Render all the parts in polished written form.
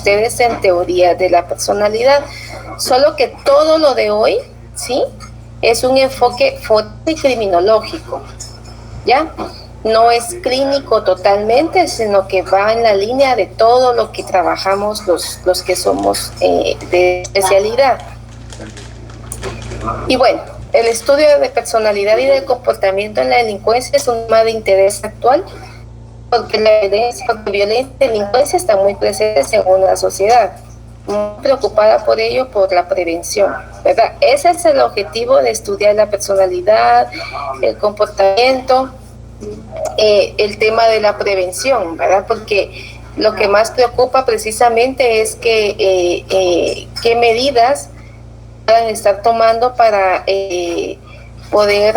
ustedes en teoría de la personalidad, solo que todo lo de hoy, ¿sí?, es un enfoque forense y criminológico, ¿ya? No es clínico totalmente, sino que va en la línea de todo lo que trabajamos los que somos de especialidad. Y bueno, el estudio de personalidad y del comportamiento en la delincuencia es un tema de interés actual, porque la violencia y delincuencia están muy presentes en una sociedad, muy preocupada por ello, por la prevención, ¿verdad? Ese es el objetivo de estudiar la personalidad, el comportamiento, el tema de la prevención, ¿verdad? Porque lo que más preocupa precisamente es que qué medidas puedan estar tomando para poder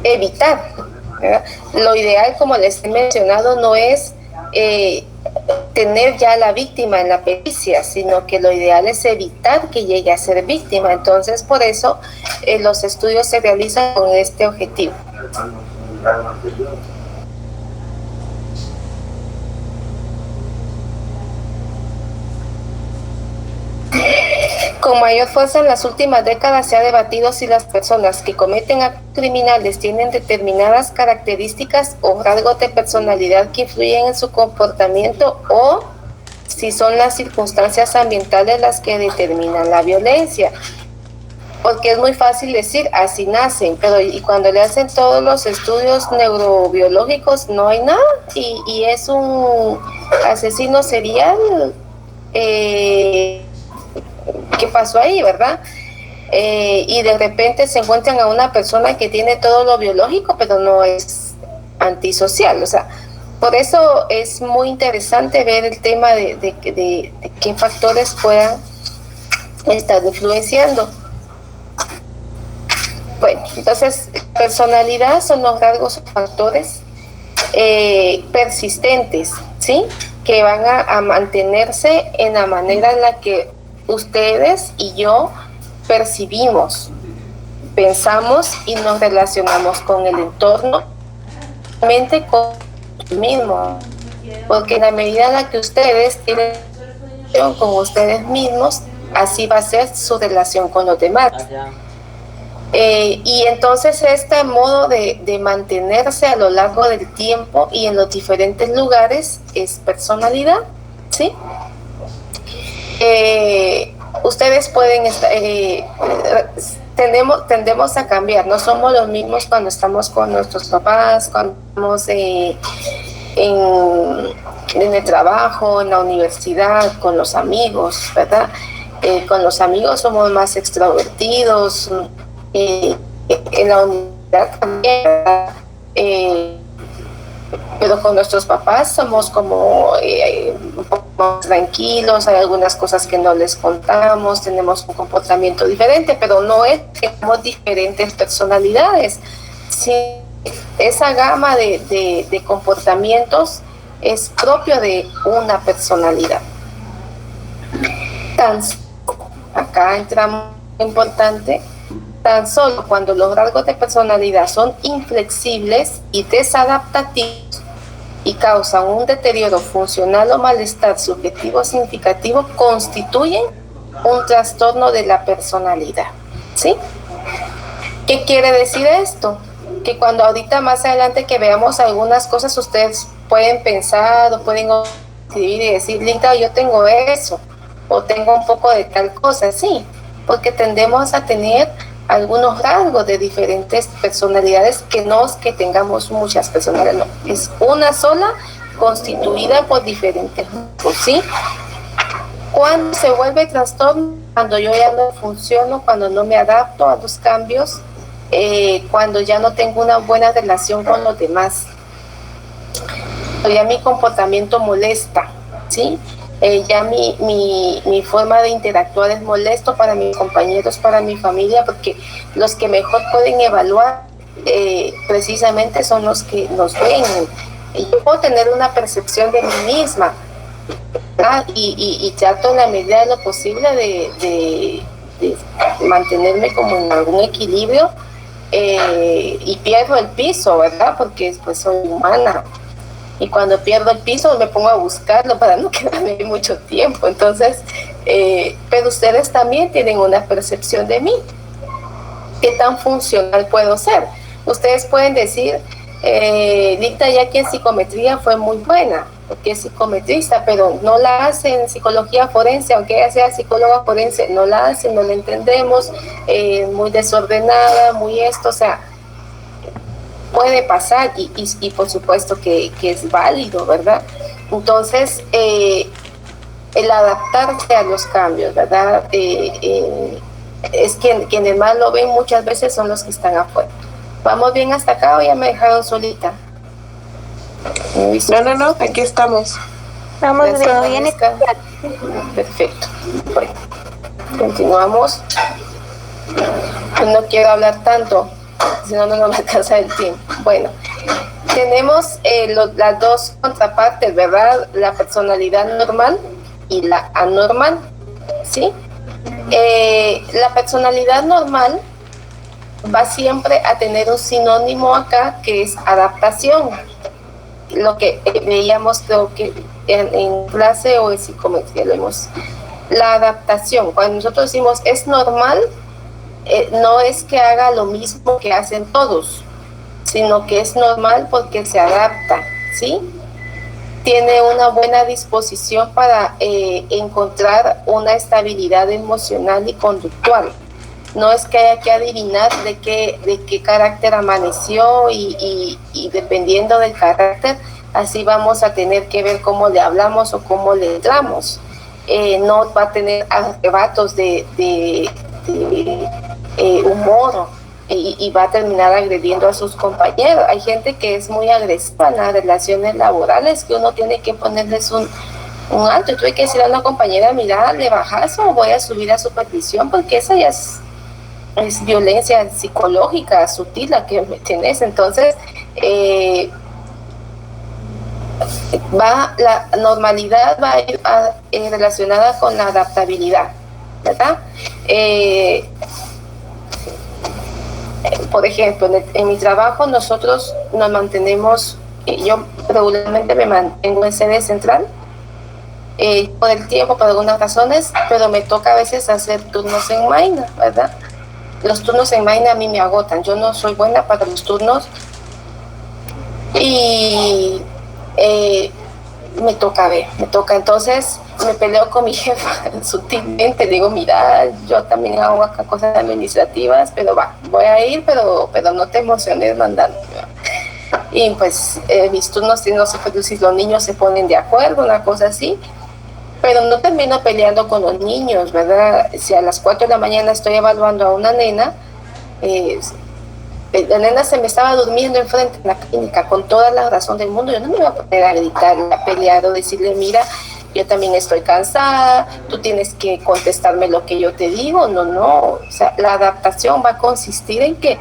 evitar, ¿verdad? Lo ideal, como les he mencionado, no es tener ya a la víctima en la pericia, sino que lo ideal es evitar que llegue a ser víctima. Entonces, por eso los estudios se realizan con este objetivo. Con mayor fuerza en las últimas décadas se ha debatido si las personas que cometen actos criminales tienen determinadas características o rasgos de personalidad que influyen en su comportamiento, o si son las circunstancias ambientales las que determinan la violencia. Porque es muy fácil decir, así nacen, pero y cuando le hacen todos los estudios neurobiológicos no hay nada, y es un asesino serial. ¿Qué pasó ahí, verdad? Y de repente se encuentran a una persona que tiene todo lo biológico, pero no es antisocial. O sea, por eso es muy interesante ver el tema de qué factores puedan estar influenciando. Bueno, entonces, personalidad son los rasgos o factores persistentes, ¿sí?, que van a mantenerse en la manera en la que ustedes y yo percibimos, pensamos y nos relacionamos con el entorno, mente con el mismo, porque en la medida en la que ustedes tienen relación con ustedes mismos, así va a ser su relación con los demás. Y entonces este modo de mantenerse a lo largo del tiempo y en los diferentes lugares es personalidad, ¿sí? Ustedes pueden tendemos a cambiar, no somos los mismos cuando estamos con nuestros papás, cuando estamos en el trabajo, en la universidad, con los amigos, ¿verdad? Con los amigos somos más extrovertidos, en la universidad también, pero con nuestros papás somos como un poco más tranquilos, hay algunas cosas que no les contamos, tenemos un comportamiento diferente, pero no es que tenemos diferentes personalidades. Sí, esa gama de comportamientos es propio de una personalidad. Acá entramos importante. Tan solo cuando los rasgos de personalidad son inflexibles y desadaptativos y causan un deterioro funcional o malestar subjetivo significativo, constituyen un trastorno de la personalidad, ¿sí? ¿Qué quiere decir esto? Que cuando ahorita más adelante que veamos algunas cosas, ustedes pueden pensar o pueden escribir y decir, Linda, yo tengo eso, o tengo un poco de tal cosa, sí, porque tendemos a tener algunos rasgos de diferentes personalidades, que no es que tengamos muchas personalidades, no, es una sola constituida por diferentes grupos, ¿sí? ¿Cuándo se vuelve trastorno? Cuando yo ya no funciono, cuando no me adapto a los cambios, cuando ya no tengo una buena relación con los demás, ya mi comportamiento molesta, ¿sí? Ya mi forma de interactuar es molesto para mis compañeros, para mi familia, porque los que mejor pueden evaluar precisamente son los que nos ven. Yo puedo tener una percepción de mí misma, ¿verdad? Y trato en la medida de lo posible de mantenerme como en algún equilibrio, y pierdo el piso, ¿verdad? Porque pues soy humana. y cuando pierdo el piso me pongo a buscarlo para no quedarme mucho tiempo. Entonces, pero ustedes también tienen una percepción de mí. ¿Qué tan funcional puedo ser? Ustedes pueden decir, Dicta ya que en psicometría fue muy buena, porque es psicometrista, pero no la hace en psicología forense, aunque ella sea psicóloga forense, no la hace, no la entendemos, muy desordenada, muy esto, o sea, puede pasar y por supuesto que es válido, ¿verdad? Entonces, el adaptarse a los cambios, ¿verdad? Es quienes más lo ven muchas veces son los que están afuera. ¿Vamos bien hasta acá o ya me dejaron solita? No, aquí estamos. Vamos bien. Perfecto. Bueno, continuamos. No quiero hablar tanto, si no, no me alcanza el tiempo. Bueno, tenemos las dos contrapartes, ¿verdad? La personalidad normal y la anormal, ¿sí? La personalidad normal va siempre a tener un sinónimo acá que es adaptación. Lo que veíamos, creo que en clase o en psicometría lo vimos. La adaptación, cuando nosotros decimos es normal, no es que haga lo mismo que hacen todos, sino que es normal porque se adapta, ¿sí? Tiene una buena disposición para encontrar una estabilidad emocional y conductual. No es que haya que adivinar de qué carácter amaneció y dependiendo del carácter, así vamos a tener que ver cómo le hablamos o cómo le entramos. No va a tener arrebatos de humor y va a terminar agrediendo a sus compañeros. Hay gente que es muy agresiva en las relaciones laborales, que uno tiene que ponerles un alto. Tuve que decir a una compañera, mira, le bajas o voy a subir a supervisión, porque esa ya es violencia psicológica sutil la que tenés. Entonces, la normalidad va a ir relacionada con la adaptabilidad, ¿verdad? Por ejemplo, en mi trabajo nosotros nos mantenemos, yo regularmente me mantengo en sede central por el tiempo, por algunas razones, pero me toca a veces hacer turnos en Maina, ¿verdad? Los turnos en Maina a mí me agotan, yo no soy buena para los turnos y me toca, entonces me peleo con mi jefa sutilmente, digo, mira, yo también hago acá cosas administrativas, pero voy a ir, pero no te emociones mandando. Y pues mis turnos, no sé si los niños se ponen de acuerdo, una cosa así, pero no termino peleando con los niños, ¿verdad? Si a las 4 de la mañana estoy evaluando a una nena, la nena se me estaba durmiendo enfrente en la clínica con toda la razón del mundo, yo no me iba a poner a gritarle, a pelear o decirle, mira, yo también estoy cansada, tú tienes que contestarme lo que yo te digo. No, o sea, la adaptación va a consistir en que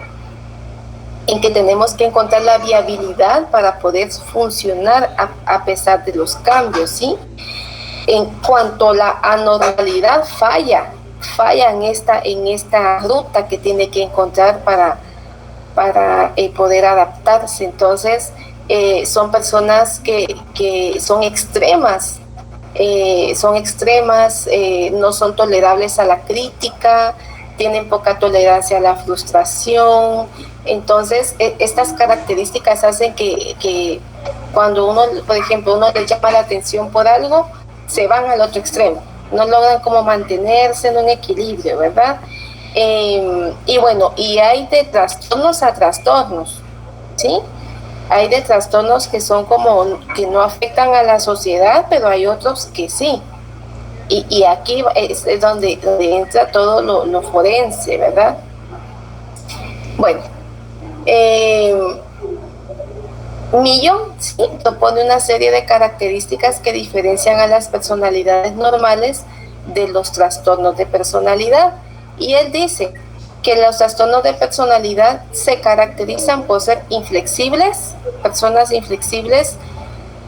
tenemos que encontrar la viabilidad para poder funcionar a pesar de los cambios, ¿sí? En cuanto a la anormalidad, falla en esta ruta que tiene que encontrar para poder adaptarse. Entonces, son personas que son extremas, no son tolerables a la crítica, tienen poca tolerancia a la frustración. Entonces, estas características hacen que cuando uno, por ejemplo, uno le llama la atención por algo, se van al otro extremo, no logran como mantenerse en un equilibrio, ¿verdad? Y bueno, y hay de trastornos a trastornos, ¿sí? Hay de trastornos que son como que no afectan a la sociedad, pero hay otros que sí. Y aquí es donde entra todo lo forense, ¿verdad? Bueno, Millon, sí, propone una serie de características que diferencian a las personalidades normales de los trastornos de personalidad. Y él dice que los trastornos de personalidad se caracterizan por ser inflexibles, personas inflexibles,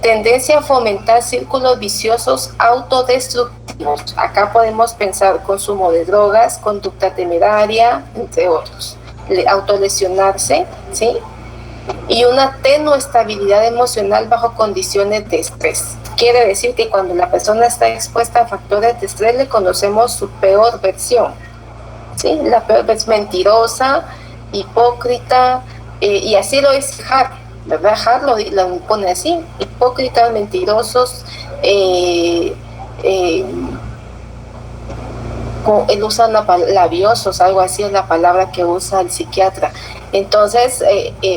tendencia a fomentar círculos viciosos autodestructivos. Acá podemos pensar consumo de drogas, conducta temeraria, entre otros. Autolesionarse, ¿sí? y una tenue estabilidad emocional bajo condiciones de estrés. Quiere decir que cuando la persona está expuesta a factores de estrés le conocemos su peor versión, ¿sí? La peor es mentirosa, hipócrita, y así lo es Hart, ¿verdad? Hart lo pone así: hipócritas, mentirosos, él usa labiosos, algo así es la palabra que usa el psiquiatra. Entonces,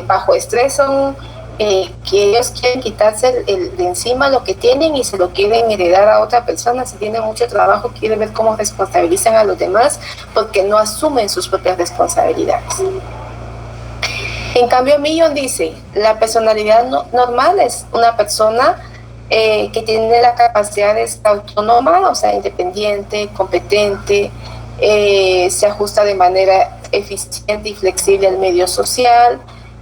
bajo estrés son que ellos quieren quitarse de encima lo que tienen y se lo quieren heredar a otra persona. Si tienen mucho trabajo, quieren ver cómo responsabilizan a los demás porque no asumen sus propias responsabilidades. En cambio, Millon dice, la personalidad normal es una persona que tiene la capacidad de ser autónoma, o sea, independiente, competente, se ajusta de manera eficiente y flexible al medio social,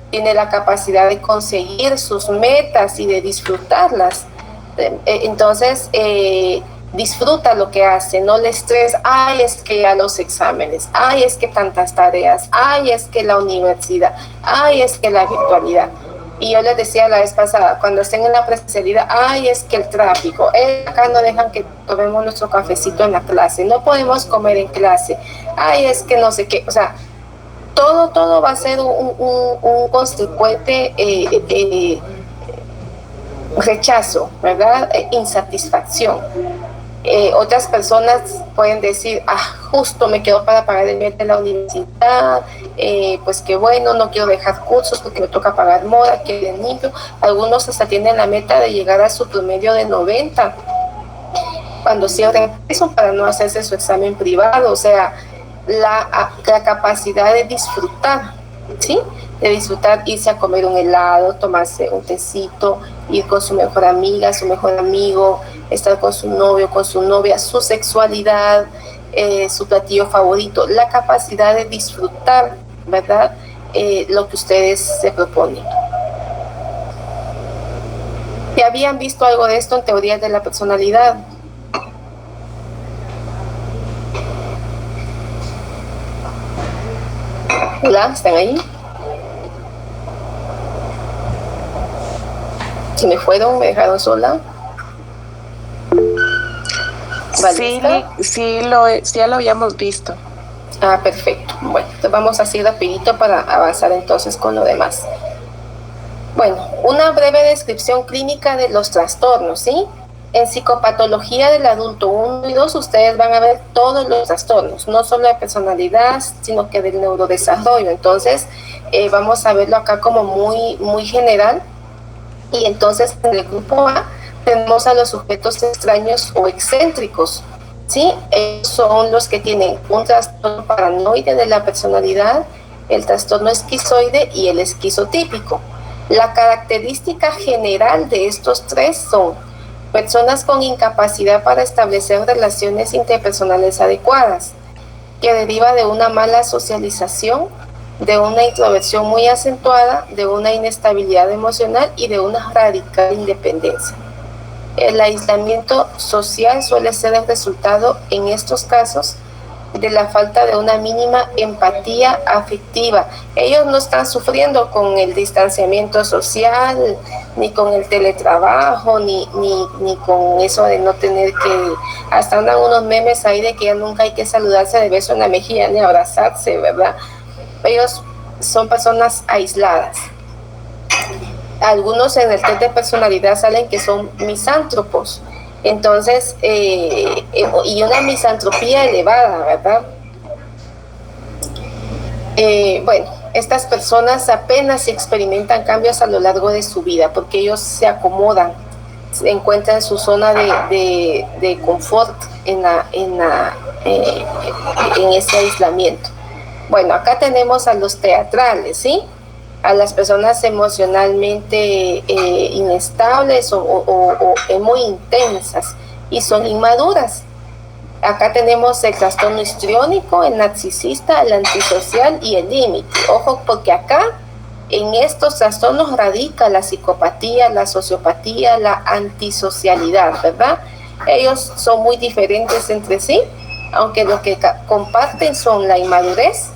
tiene la capacidad de conseguir sus metas y de disfrutarlas. Entonces, disfruta lo que hace, no le estresa: ay, es que a los exámenes, ay, es que tantas tareas, ay, es que la universidad, ay, es que la virtualidad. Y yo les decía la vez pasada, cuando estén en la presencialidad, ay, es que el tráfico, acá no dejan que tomemos nuestro cafecito en la clase, no podemos comer en clase, ay, es que no sé qué, o sea, todo va a ser un consecuente rechazo, ¿verdad? Insatisfacción. Otras personas pueden decir: justo me quedo para pagar el mes de la universidad, pues qué bueno, no quiero dejar cursos porque me toca pagar moda, que de niño. Algunos hasta tienen la meta de llegar a su promedio de 90 cuando cierren eso para no hacerse su examen privado. O sea, la capacidad de disfrutar, ¿sí? De disfrutar, irse a comer un helado, tomarse un tecito, ir con su mejor amiga, su mejor amigo, estar con su novio, con su novia, su sexualidad, su platillo favorito, la capacidad de disfrutar, ¿verdad? Lo que ustedes se proponen. ¿Ya habían visto algo de esto en teorías de la personalidad? Hola, ¿están ahí? ¿Se me fueron? ¿Me dejaron sola? Sí, ya lo habíamos visto. Perfecto. Bueno, entonces vamos así rapidito para avanzar entonces con lo demás. Bueno, una breve descripción clínica de los trastornos, ¿sí? En psicopatología del adulto 1 y 2 ustedes van a ver todos los trastornos, no solo de personalidad, sino que del neurodesarrollo. Entonces, vamos a verlo acá como muy general. Y entonces en el grupo A tenemos a los sujetos extraños o excéntricos, ¿sí? Ellos son los que tienen un trastorno paranoide de la personalidad, el trastorno esquizoide y el esquizotípico. La característica general de estos tres son personas con incapacidad para establecer relaciones interpersonales adecuadas, que deriva de una mala socialización, de una introversión muy acentuada, de una inestabilidad emocional y de una radical independencia. El aislamiento social suele ser el resultado, en estos casos, de la falta de una mínima empatía afectiva. Ellos no están sufriendo con el distanciamiento social, ni con el teletrabajo, ni con eso de no tener que... Hasta andan unos memes ahí de que ya nunca hay que saludarse de beso en la mejilla ni abrazarse, ¿verdad? Ellos son personas aisladas. Algunos en el test de personalidad salen que son misántropos. Entonces, y una misantropía elevada, ¿verdad? Bueno, estas personas apenas experimentan cambios a lo largo de su vida porque ellos se acomodan, se encuentran su zona de confort en ese aislamiento. Bueno, acá tenemos a los teatrales, ¿sí? A las personas emocionalmente inestables o muy intensas y son inmaduras. Acá tenemos el trastorno histriónico, el narcisista, el antisocial y el límite. Ojo, porque acá en estos trastornos radica la psicopatía, la sociopatía, la antisocialidad, ¿verdad? Ellos son muy diferentes entre sí, aunque lo que comparten son la inmadurez,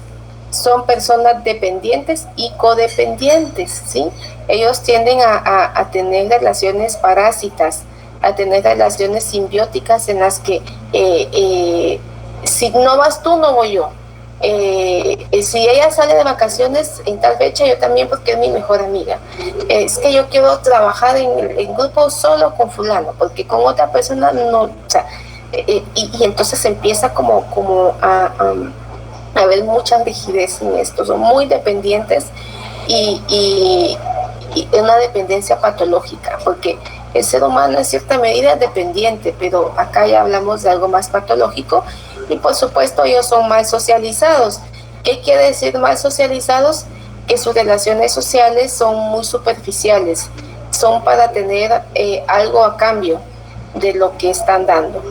son personas dependientes y codependientes, ¿sí? Ellos tienden a tener relaciones parásitas, a tener relaciones simbióticas en las que si no vas tú, no voy yo. Si ella sale de vacaciones en tal fecha, yo también, porque es mi mejor amiga. Es que yo quiero trabajar en grupo solo con fulano, porque con otra persona no, o sea, y entonces empieza como a haber mucha rigidez en esto. Son muy dependientes y una dependencia patológica, porque el ser humano en cierta medida es dependiente, pero acá ya hablamos de algo más patológico. Y por supuesto ellos son mal socializados. ¿Qué quiere decir mal socializados? Que sus relaciones sociales son muy superficiales, son para tener algo a cambio de lo que están dando.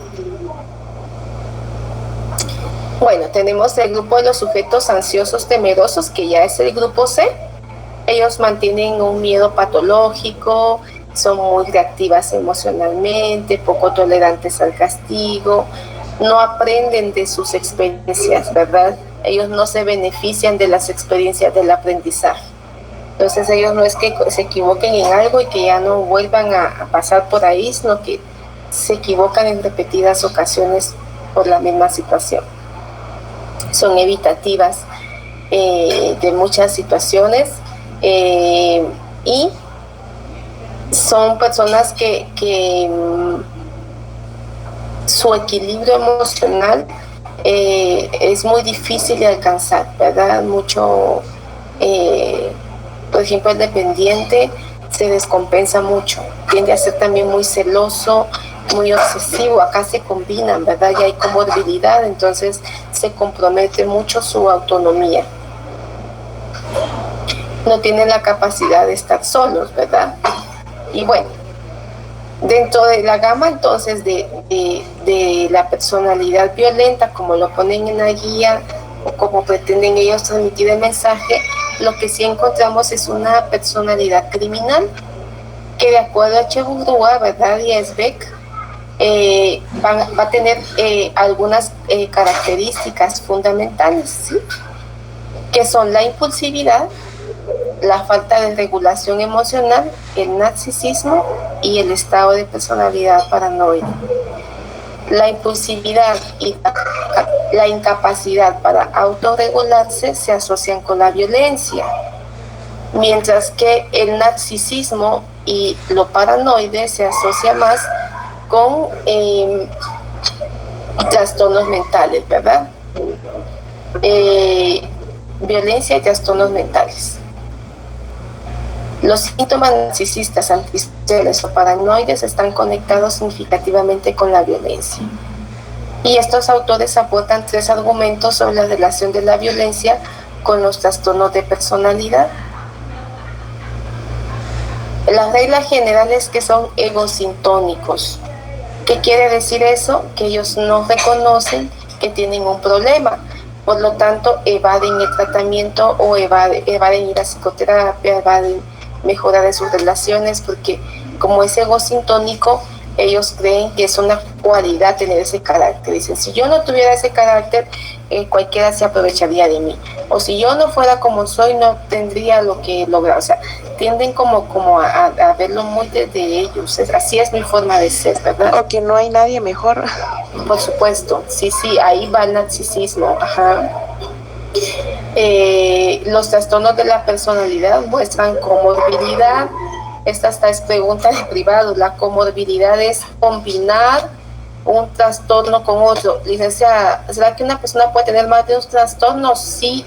Bueno, tenemos el grupo de los sujetos ansiosos temerosos, que ya es el grupo C. Ellos mantienen un miedo patológico, son muy reactivas emocionalmente, poco tolerantes al castigo, no aprenden de sus experiencias, ¿verdad? Ellos no se benefician de las experiencias del aprendizaje. Entonces ellos no es que se equivoquen en algo y que ya no vuelvan a pasar por ahí, sino que se equivocan en repetidas ocasiones por la misma situación. Son evitativas de muchas situaciones y son personas que su equilibrio emocional es muy difícil de alcanzar, ¿verdad? Mucho, por ejemplo, el dependiente se descompensa mucho, tiende a ser también muy celoso, muy obsesivo. Acá se combinan, ¿verdad? Ya hay comorbilidad, entonces se compromete mucho su autonomía. No tienen la capacidad de estar solos, ¿verdad? Y bueno, dentro de la gama entonces de la personalidad violenta, como lo ponen en la guía o como pretenden ellos transmitir el mensaje, lo que sí encontramos es una personalidad criminal que, de acuerdo a Cheburrúa, ¿verdad?, y Esbeck, va a tener algunas características fundamentales, ¿sí?, que son la impulsividad, la falta de regulación emocional, el narcisismo y el estado de personalidad paranoide. La impulsividad y la incapacidad para autorregularse se asocian con la violencia, mientras que el narcisismo y lo paranoide se asocia más con trastornos mentales, ¿verdad? Violencia y trastornos mentales. Los síntomas narcisistas, antisociales o paranoides están conectados significativamente con la violencia. Y estos autores aportan 3 argumentos sobre la relación de la violencia con los trastornos de personalidad. Las reglas generales que son egosintónicos. ¿Qué quiere decir eso? Que ellos no reconocen que tienen un problema, por lo tanto evaden el tratamiento o evaden ir a psicoterapia, evaden mejora de sus relaciones, porque como es egosintónico, ellos creen que es una cualidad tener ese carácter. Dicen, si yo no tuviera ese carácter, cualquiera se aprovecharía de mí. O si yo no fuera como soy, no tendría lo que lograr. O sea, tienden como a verlo muy desde ellos. Así es mi forma de ser, ¿verdad? O que no hay nadie mejor. Por supuesto, sí, ahí va el narcisismo. Ajá. Los trastornos de la personalidad muestran comorbilidad. Estas 3 preguntas de privado. La comorbilidad es combinar un trastorno con otro. Licenciada, ¿será que una persona puede tener más de un trastorno? Sí.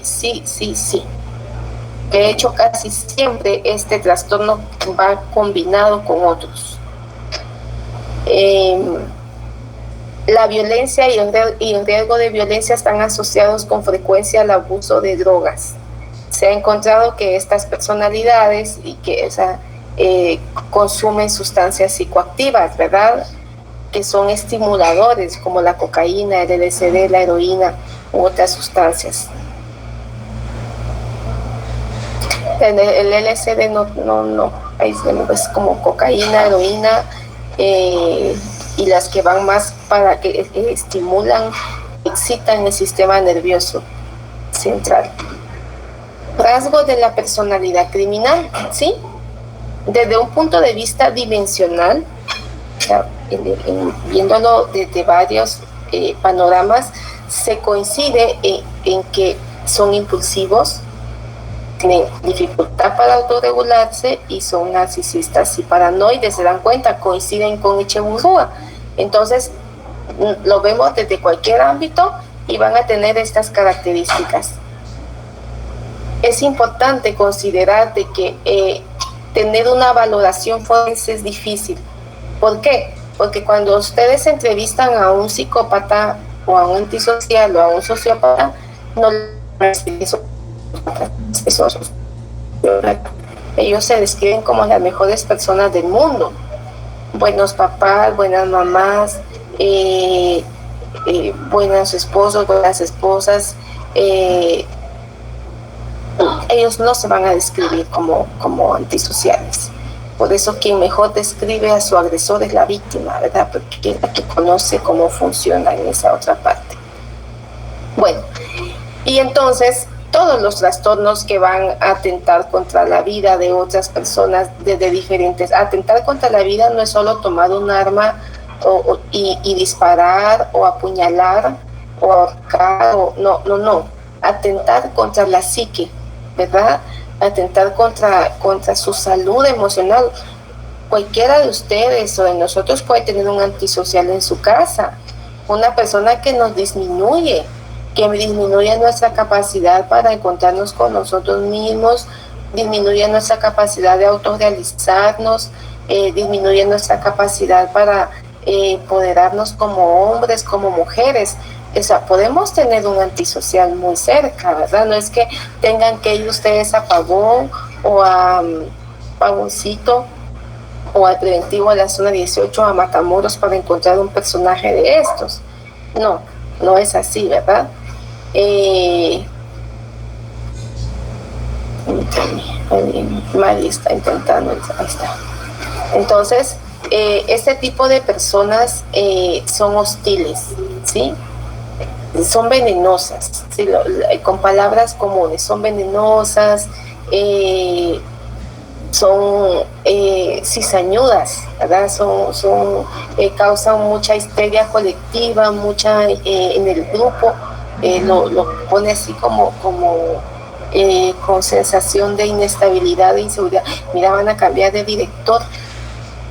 De hecho, casi siempre este trastorno va combinado con otros. La violencia y el riesgo de violencia están asociados con frecuencia al abuso de drogas. Se ha encontrado que estas personalidades consumen sustancias psicoactivas, ¿verdad?, que son estimuladores, como la cocaína, el LSD, la heroína u otras sustancias. El LSD no, es como cocaína, heroína, y las que van más para que estimulan, excitan el sistema nervioso central. rasgos de la personalidad criminal, ¿sí? Desde un punto de vista dimensional, o sea, viéndolo desde varios panoramas, se coincide en que son impulsivos, tienen dificultad para autorregularse y son narcisistas y paranoides. Se dan cuenta, coinciden con Echeverría. Entonces lo vemos desde cualquier ámbito y van a tener estas características. Es importante considerar de que tener una valoración forense es difícil. ¿Por qué? Porque cuando ustedes entrevistan a un psicópata o a un antisocial o a un sociópata, no ellos se describen como las mejores personas del mundo, buenos papás, buenas mamás, buenos esposos, buenas esposas. Ellos no se van a describir como antisociales. Por eso quien mejor describe a su agresor es la víctima, ¿verdad? Porque es la que conoce cómo funciona en esa otra parte. Bueno, y entonces todos los trastornos que van a atentar contra la vida de otras personas desde diferentes... Atentar contra la vida no es solo tomar un arma y disparar o apuñalar o ahorcar, no. Atentar contra la psique, ¿verdad? Atentar contra su salud emocional. Cualquiera de ustedes o de nosotros puede tener un antisocial en su casa, una persona que nos disminuye nuestra capacidad para encontrarnos con nosotros mismos, disminuye nuestra capacidad de autorrealizarnos, disminuye nuestra capacidad para empoderarnos como hombres, como mujeres. O sea, podemos tener un antisocial muy cerca, ¿verdad? No es que tengan que ir ustedes a Pavón o a Pavoncito o al preventivo de la zona 18 a Matamoros para encontrar un personaje de estos. No es así, ¿verdad? Mari está intentando, ahí está. Entonces, este tipo de personas son hostiles, ¿sí? Son venenosas, ¿sí? Con palabras comunes, son venenosas, son cizañudas, ¿verdad? Causan mucha histeria colectiva, en el grupo, lo pone así como con sensación de inestabilidad, de inseguridad. Mira, van a cambiar de director,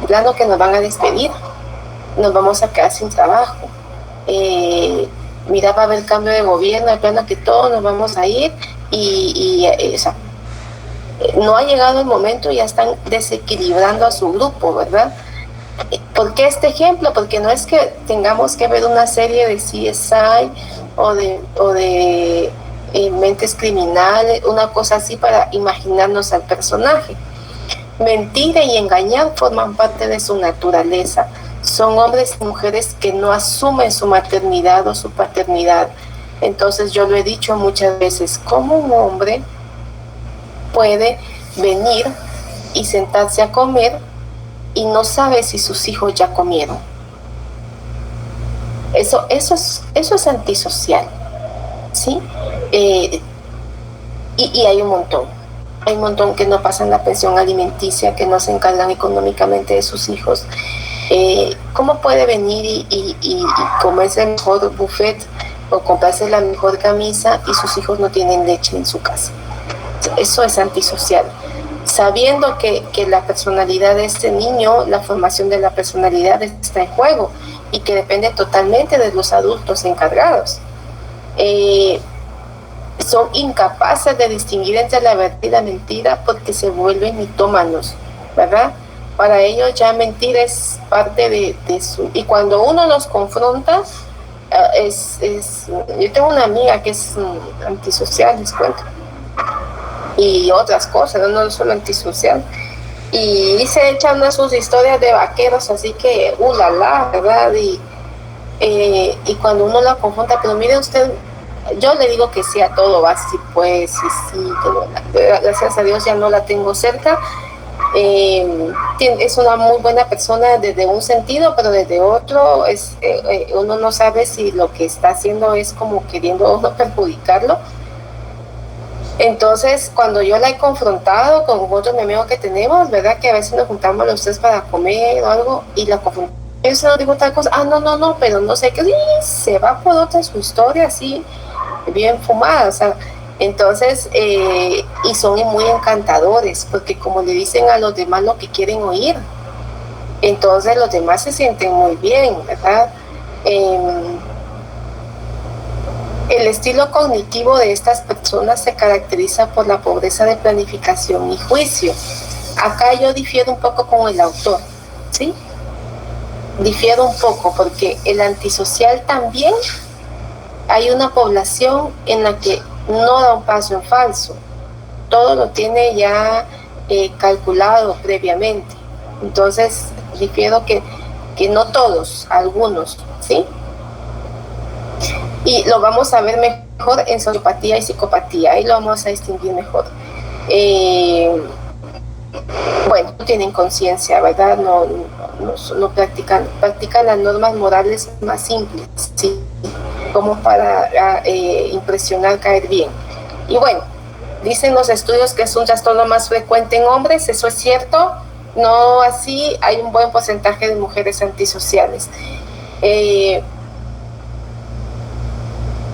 plano que nos van a despedir, nos vamos a quedar sin trabajo. Mira, va a haber cambio de gobierno, de plano que todos nos vamos a ir o sea, no ha llegado el momento, ya están desequilibrando a su grupo, ¿verdad? ¿Por qué este ejemplo? Porque no es que tengamos que ver una serie de CSI o de mentes criminales, una cosa así para imaginarnos al personaje. Mentir y engañar forman parte de su naturaleza. Son hombres y mujeres que no asumen su maternidad o su paternidad. Entonces yo lo he dicho muchas veces, ¿cómo un hombre puede venir y sentarse a comer y no sabe si sus hijos ya comieron? Eso es antisocial, ¿sí? Y hay un montón que no pasan la pensión alimenticia, que no se encargan económicamente de sus hijos. ¿Cómo puede venir y comerse el mejor buffet o comprarse la mejor camisa y sus hijos no tienen leche en su casa? Eso es antisocial. Sabiendo que la personalidad de este niño, la formación de la personalidad está en juego y que depende totalmente de los adultos encargados. Son incapaces de distinguir entre la verdad y la mentira porque se vuelven mitómanos, ¿verdad? Para ellos ya mentir es parte de su... Y cuando uno los confronta, yo tengo una amiga que es antisocial, les cuento, y otras cosas, no solo antisocial, y se echan sus historias de vaqueros, así que ¿verdad? Y cuando uno la confronta, pero mire usted, yo le digo que sí a todo, va, sí pues, sí, gracias a Dios ya no la tengo cerca. Es una muy buena persona desde un sentido, pero desde otro uno no sabe si lo que está haciendo es como queriendo perjudicarlo. Entonces, cuando yo la he confrontado con otros amigos que tenemos, ¿verdad? Que a veces nos juntamos los tres para comer o algo y la confrontamos. Eso no digo tal cosa, no, pero no sé qué, y se va por otra su historia así, bien fumada, o sea, entonces, y son muy encantadores, porque como le dicen a los demás lo que quieren oír, entonces los demás se sienten muy bien, ¿verdad? El estilo cognitivo de estas personas se caracteriza por la pobreza de planificación y juicio. Acá yo difiero un poco con el autor, ¿sí? Difiero un poco porque el antisocial también hay una población en la que no da un paso en falso. Todo lo tiene ya calculado previamente. Entonces, difiero que no todos, algunos, ¿sí? Y lo vamos a ver mejor en sociopatía y psicopatía, ahí lo vamos a distinguir mejor. Bueno, no tienen conciencia, ¿verdad? No practican las normas morales más simples, ¿sí? Como para impresionar, caer bien. Y bueno, dicen los estudios que es un trastorno más frecuente en hombres, eso es cierto, no así, hay un buen porcentaje de mujeres antisociales.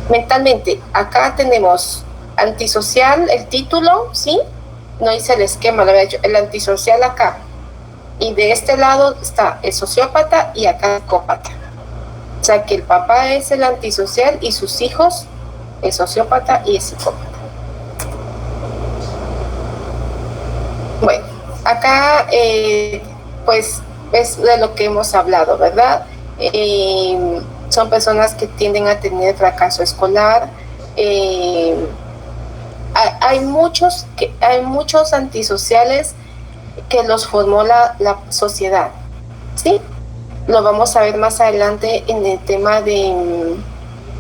Mentalmente, acá tenemos antisocial, el título, ¿sí? No hice el esquema, lo había hecho, el antisocial acá. Y de este lado está el sociópata y acá el psicópata. O sea que el papá es el antisocial y sus hijos, el sociópata y el psicópata. Bueno, acá pues es de lo que hemos hablado, ¿verdad? Son personas que tienden a tener fracaso escolar. Hay muchos antisociales que los formó la sociedad, ¿sí? Lo vamos a ver más adelante en el tema de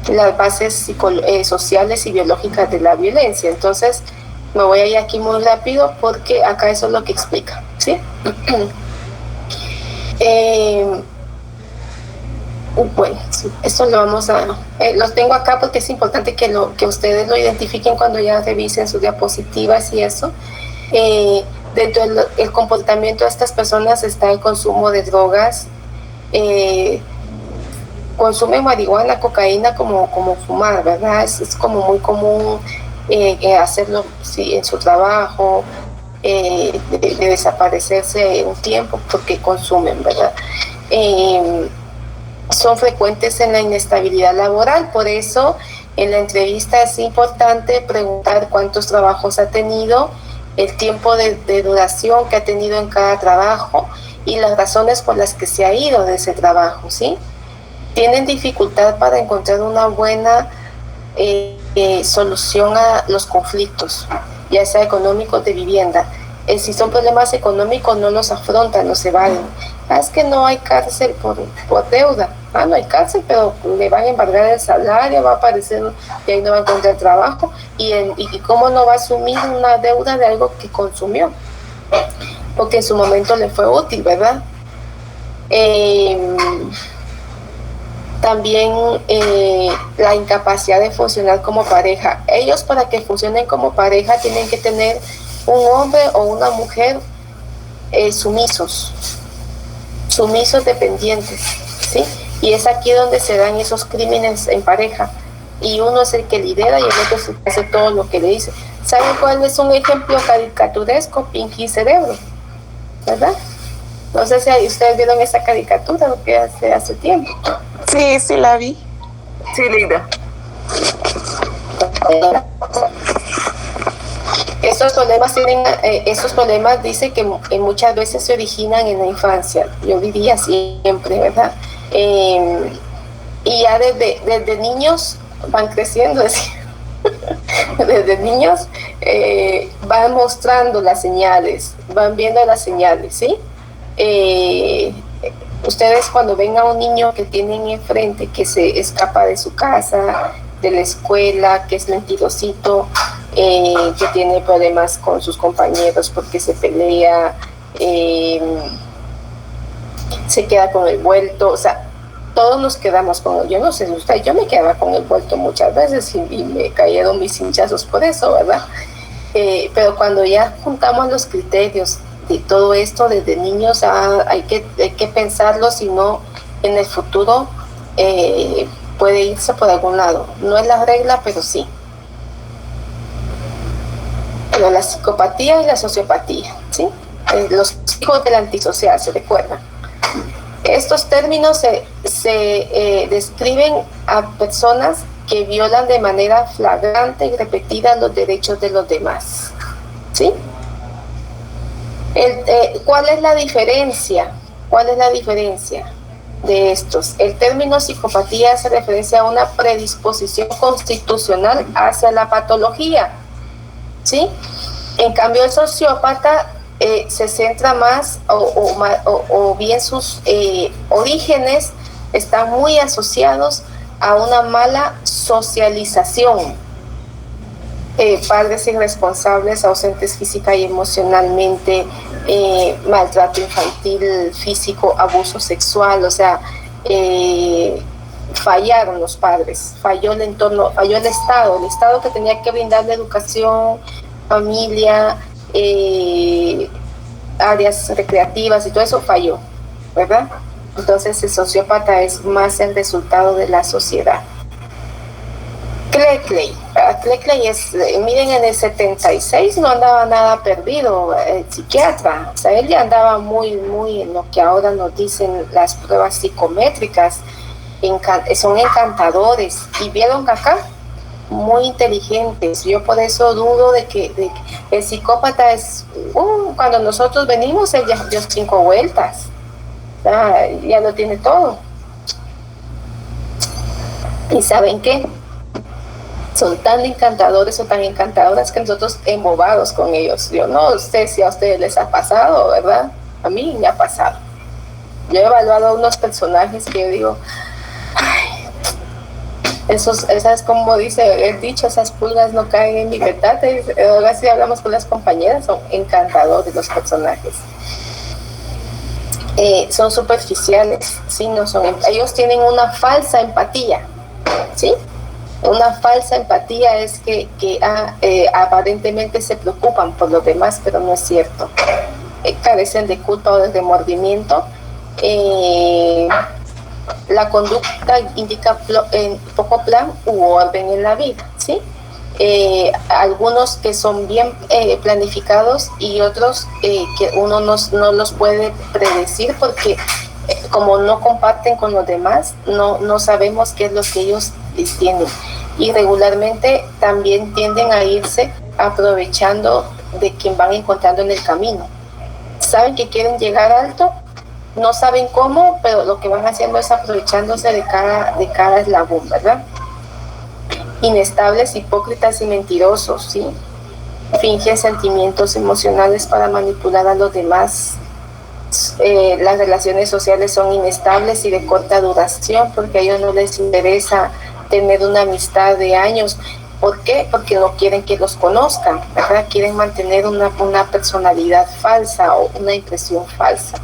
las bases sociales y biológicas de la violencia. Entonces, me voy a ir aquí muy rápido porque acá eso es lo que explica, ¿sí? Bueno, esto lo vamos a... los tengo acá porque es importante que ustedes lo identifiquen cuando ya revisen sus diapositivas y eso. Dentro del comportamiento de estas personas está el consumo de drogas, consumen marihuana, cocaína como fumar, ¿verdad? Es como muy común hacerlo sí, en su trabajo, de desaparecerse un tiempo porque consumen, ¿verdad? Son frecuentes en la inestabilidad laboral, por eso en la entrevista es importante preguntar cuántos trabajos ha tenido, el tiempo de duración que ha tenido en cada trabajo y las razones por las que se ha ido de ese trabajo, ¿sí? Tienen dificultad para encontrar una buena solución a los conflictos, ya sea económicos, de vivienda. Si son problemas económicos no los afrontan, los evaden. Es que no hay cárcel por deuda. No hay cárcel, pero le van a embargar el salario, va a aparecer y ahí no va a encontrar trabajo. Y cómo no va a asumir una deuda de algo que consumió, porque en su momento le fue útil, ¿verdad? También la incapacidad de funcionar como pareja. Ellos, para que funcionen como pareja, tienen que tener un hombre o una mujer sumisos dependientes, ¿sí? Y es aquí donde se dan esos crímenes en pareja, y uno es el que lidera y el otro es el que hace todo lo que le dice. ¿Saben cuál es un ejemplo caricaturesco? Pinky Cerebro, ¿verdad? No sé si ustedes vieron esa caricatura, lo que hace tiempo. Sí, la vi. Sí, linda. Esos problemas dice que muchas veces se originan en la infancia. Yo diría siempre, ¿verdad? Y ya desde niños van creciendo, desde niños van mostrando las señales, van viendo las señales, ¿sí? Ustedes cuando ven a un niño que tienen enfrente, que se escapa de su casa, de la escuela, que es mentirosito, que tiene problemas con sus compañeros porque se pelea, se queda con el vuelto, o sea, todos nos quedamos con él. Yo no sé si usted, yo me quedaba con el vuelto muchas veces y me cayeron mis hinchazos por eso, ¿verdad? Pero cuando ya juntamos los criterios de todo esto desde niños, hay que pensarlo, si no en el futuro puede irse por algún lado. No es la regla, pero sí. Pero la psicopatía y la sociopatía, ¿sí? Los hijos del antisocial, ¿se recuerdan? Estos términos se describen a personas que violan de manera flagrante y repetida los derechos de los demás, ¿sí? ¿Cuál es la diferencia? ¿Cuál es la diferencia de estos? El término psicopatía hace referencia a una predisposición constitucional hacia la patología, ¿sí? En cambio, el sociópata se centra más, o bien sus orígenes están muy asociados a una mala socialización. Padres irresponsables, ausentes física y emocionalmente, maltrato infantil, físico, abuso sexual, o sea, fallaron los padres, falló el entorno, falló el Estado que tenía que brindarle educación, familia, áreas recreativas y todo eso falló, ¿verdad? Entonces el sociópata es más el resultado de la sociedad. Cleckley es, miren, en el 76 no andaba nada perdido, el psiquiatra, o sea, él ya andaba muy en lo que ahora nos dicen las pruebas psicométricas, son encantadores, y vieron acá, muy inteligentes. Yo por eso dudo de que el psicópata es, cuando nosotros venimos, él ya dio 5 vueltas, ya lo tiene todo. ¿Y saben qué? Son tan encantadores o tan encantadoras que nosotros embobados con ellos. Yo no sé si a ustedes les ha pasado, ¿verdad? A mí me ha pasado. Yo he evaluado a unos personajes que yo digo, ay, esas, como dice el dicho, esas pulgas no caen en mi petate. Ahora sí hablamos con las compañeras, son encantadores los personajes. Son superficiales, ¿sí? No son, ellos tienen una falsa empatía, ¿sí? Una falsa empatía es que aparentemente se preocupan por los demás, pero no es cierto. Carecen de culpa o de remordimiento. La conducta indica poco plan u orden en la vida, ¿sí? Algunos que son bien planificados y otros que uno no los puede predecir porque como no comparten con los demás, no sabemos qué es lo que ellos tienen, y regularmente también tienden a irse aprovechando de quien van encontrando en el camino. Saben que quieren llegar alto, no saben cómo, pero lo que van haciendo es aprovechándose de cada eslabón, ¿verdad? Inestables, hipócritas y mentirosos, ¿sí? Fingen sentimientos emocionales para manipular a los demás. Las relaciones sociales son inestables y de corta duración porque a ellos no les interesa tener una amistad de años. ¿Por qué? Porque no quieren que los conozcan, ¿verdad? Quieren mantener una personalidad falsa o una impresión falsa.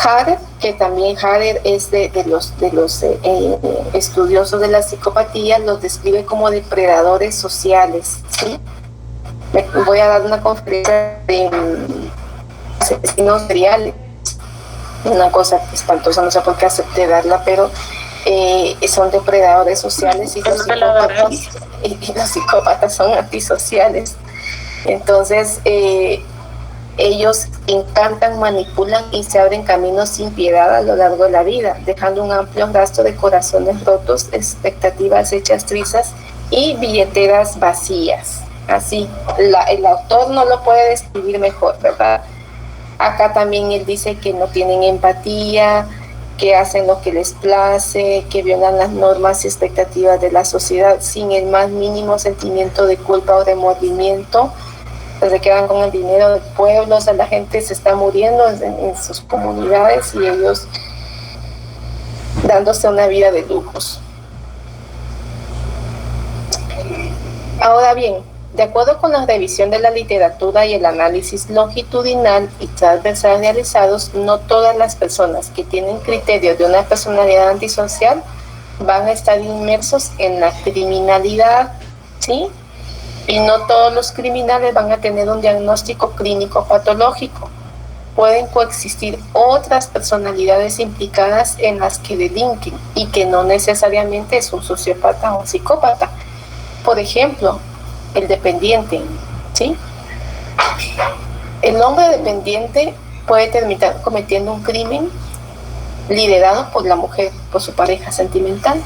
Harder, que también Harder es de los estudiosos de la psicopatía, los describe como depredadores sociales, ¿sí? Voy a dar una conferencia de asesinos seriales, una cosa espantosa, no sé por qué acepté darla, pero son depredadores sociales y los psicópatas son antisociales. Entonces ellos encantan, manipulan y se abren caminos sin piedad a lo largo de la vida, dejando un amplio rastro de corazones rotos, expectativas hechas trizas y billeteras vacías. Así, el autor no lo puede describir mejor, ¿verdad? Acá también él dice que no tienen empatía, que hacen lo que les place, que violan las normas y expectativas de la sociedad sin el más mínimo sentimiento de culpa o remordimiento. Se quedan con el dinero del pueblo, o sea, la gente se está muriendo en sus comunidades y ellos dándose una vida de lujos. Ahora bien, de acuerdo con la revisión de la literatura y el análisis longitudinal y transversal realizados, no todas las personas que tienen criterios de una personalidad antisocial van a estar inmersos en la criminalidad, ¿sí? Y no todos los criminales van a tener un diagnóstico clínico patológico. Pueden coexistir otras personalidades implicadas en las que delinquen y que no necesariamente es un sociópata o un psicópata. Por ejemplo, el dependiente, ¿sí? El hombre dependiente puede terminar cometiendo un crimen liderado por la mujer, por su pareja sentimental,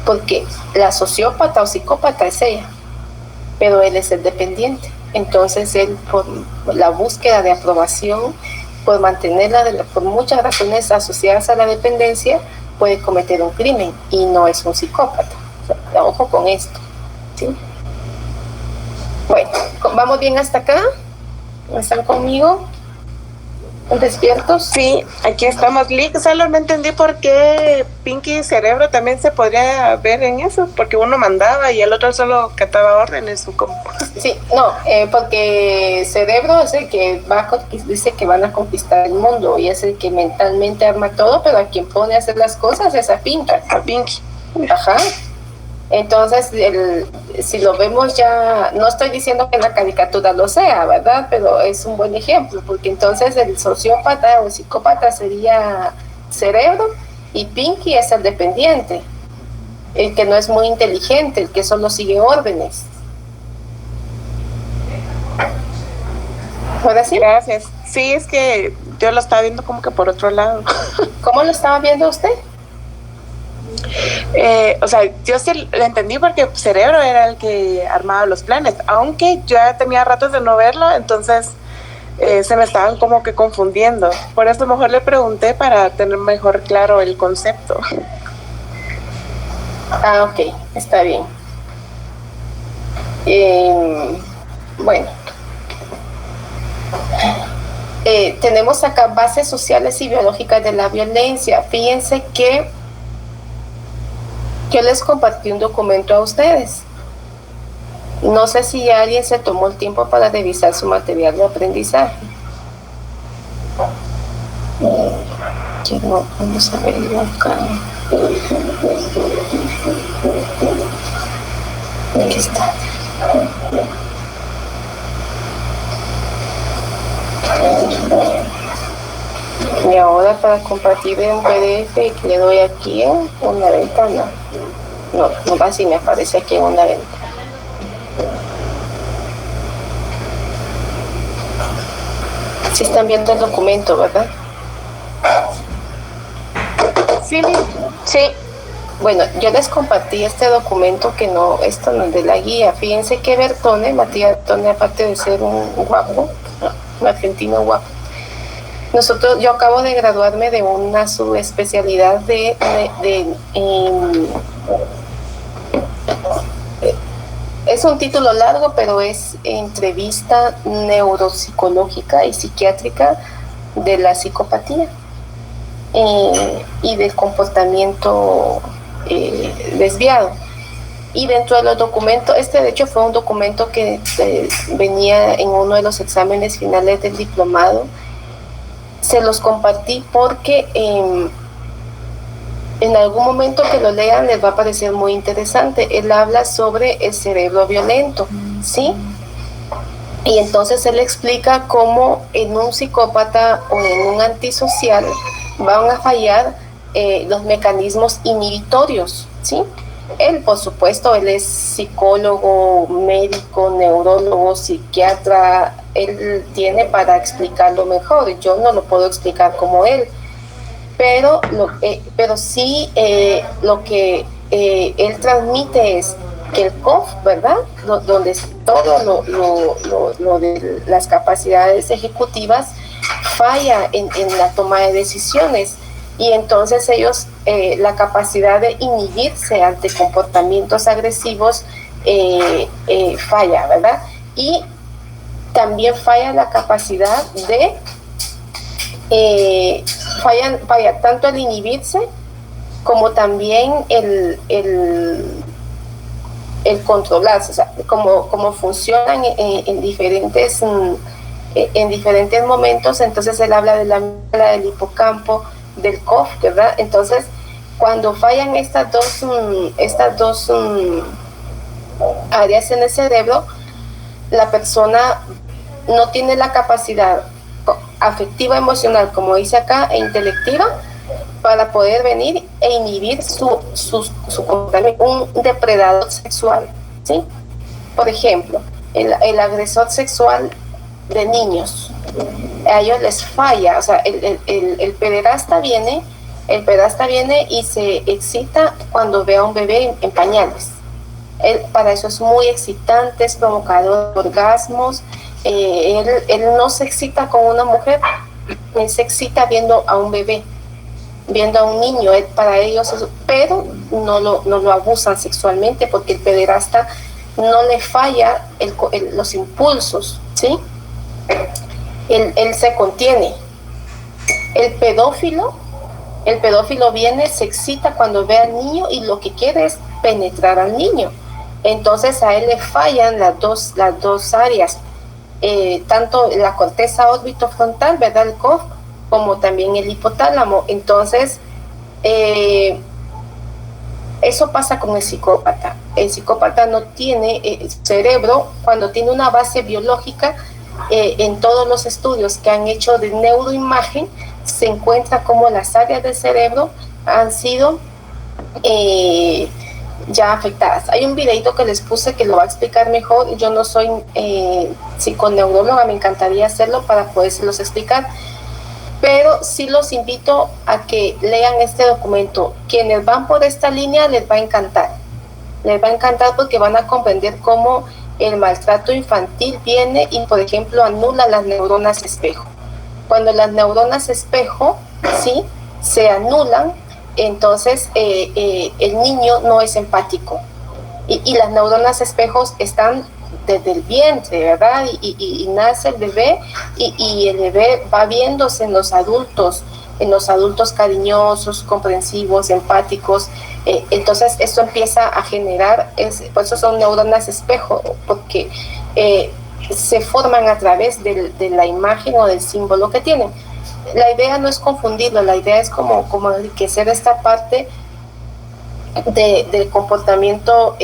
porque la sociópata o psicópata es ella, pero él es el dependiente. Entonces él, por la búsqueda de aprobación, por mantenerla, por muchas razones asociadas a la dependencia, puede cometer un crimen y no es un psicópata. O sea, ojo con esto, ¿sí? Bueno, ¿vamos bien hasta acá? ¿Están conmigo? ¿Despiertos? Sí, aquí estamos. Lick, solo no entendí por qué Pinky y Cerebro también se podría ver en eso, porque uno mandaba y el otro solo cataba órdenes. Sí, no, porque Cerebro es el que dice que van a conquistar el mundo y es el que mentalmente arma todo, pero a quien pone a hacer las cosas es a Pinky. A Pinky. Ajá. Entonces, si lo vemos ya, no estoy diciendo que la caricatura lo sea, ¿verdad? Pero es un buen ejemplo, porque entonces el sociópata o psicópata sería Cerebro y Pinky es el dependiente, el que no es muy inteligente, el que solo sigue órdenes. ¿Ahora sí? Gracias. Sí, es que yo lo estaba viendo como que por otro lado. ¿Cómo lo estaba viendo usted? O sea, yo sí lo entendí porque Cerebro era el que armaba los planes, aunque yo ya tenía ratos de no verlo, entonces se me estaban como que confundiendo. Por eso mejor le pregunté para tener mejor claro el concepto. Ah, ok, está bien. Bueno. Tenemos acá bases sociales y biológicas de la violencia. Fíjense que yo les compartí un documento a ustedes. No sé si alguien se tomó el tiempo para revisar su material de aprendizaje. Vamos a verlo acá. Aquí está. Y ahora para compartir en PDF le doy aquí en una ventana. No así me aparece aquí en una ventana. Sí están viendo el documento, ¿verdad? Sí. Sí. Bueno, yo les compartí este documento que no, esto no es de la guía. Fíjense que Bertone, Matías Bertone, aparte de ser un guapo, un argentino guapo, yo acabo de graduarme de una subespecialidad es un título largo, pero es entrevista neuropsicológica y psiquiátrica de la psicopatía y del comportamiento desviado. Y dentro de los documentos, de hecho fue un documento que venía en uno de los exámenes finales del diplomado. Se los compartí porque en algún momento que lo lean les va a parecer muy interesante. Él habla sobre el cerebro violento, ¿sí? Y entonces él explica cómo en un psicópata o en un antisocial van a fallar los mecanismos inhibitorios, ¿sí? Él, por supuesto, él es psicólogo, médico, neurólogo, psiquiatra, él tiene para explicarlo mejor. Yo no lo puedo explicar como él, pero sí lo que él transmite es que el COF, ¿verdad? Donde es todo lo de las capacidades ejecutivas falla en la toma de decisiones. Y entonces ellos, la capacidad de inhibirse ante comportamientos agresivos falla, ¿verdad? Y también falla la capacidad de, falla tanto el inhibirse como también el controlarse, o sea, como funcionan en diferentes momentos. Entonces él habla de la amígdala, del hipocampo, del COF, ¿verdad? Entonces, cuando fallan estas dos áreas en el cerebro, la persona no tiene la capacidad afectiva, emocional, como dice acá, e intelectiva, para poder venir e inhibir su comportamiento, un depredador sexual, ¿sí? Por ejemplo, el agresor sexual de niños, a ellos les falla, o sea, el pederasta viene y se excita cuando ve a un bebé en pañales. Para eso es muy excitante, es provocador de orgasmos. Él no se excita con una mujer, él se excita viendo a un bebé, viendo a un niño. Para ellos pero no lo abusan sexualmente, porque el pederasta no le falla los impulsos, ¿sí? Él se contiene. El pedófilo viene, se excita cuando ve al niño y lo que quiere es penetrar al niño. Entonces a él le fallan las dos áreas, tanto la corteza órbitofrontal, ¿verdad? El COF, como también el hipotálamo. Entonces, eso pasa con el psicópata. El psicópata no tiene cerebro, cuando tiene una base biológica, en todos los estudios que han hecho de neuroimagen, se encuentra como las áreas del cerebro han sido ya afectadas. Hay un videito que les puse que lo va a explicar mejor. Yo no soy psiconeuróloga, me encantaría hacerlo para podérselos explicar, pero sí los invito a que lean este documento. Quienes van por esta línea les va a encantar porque van a comprender cómo el maltrato infantil viene y, por ejemplo, anula las neuronas espejo. Cuando las neuronas espejo, ¿sí?, se anulan, entonces el niño no es empático. Y las neuronas espejos están desde el vientre, ¿verdad? Y nace el bebé y el bebé va viéndose en los adultos cariñosos, comprensivos, empáticos. Entonces esto empieza a generar, por eso son neuronas espejo, porque se forman a través de la imagen o del símbolo que tienen. La idea no es confundirlo, la idea es como enriquecer esta parte del comportamiento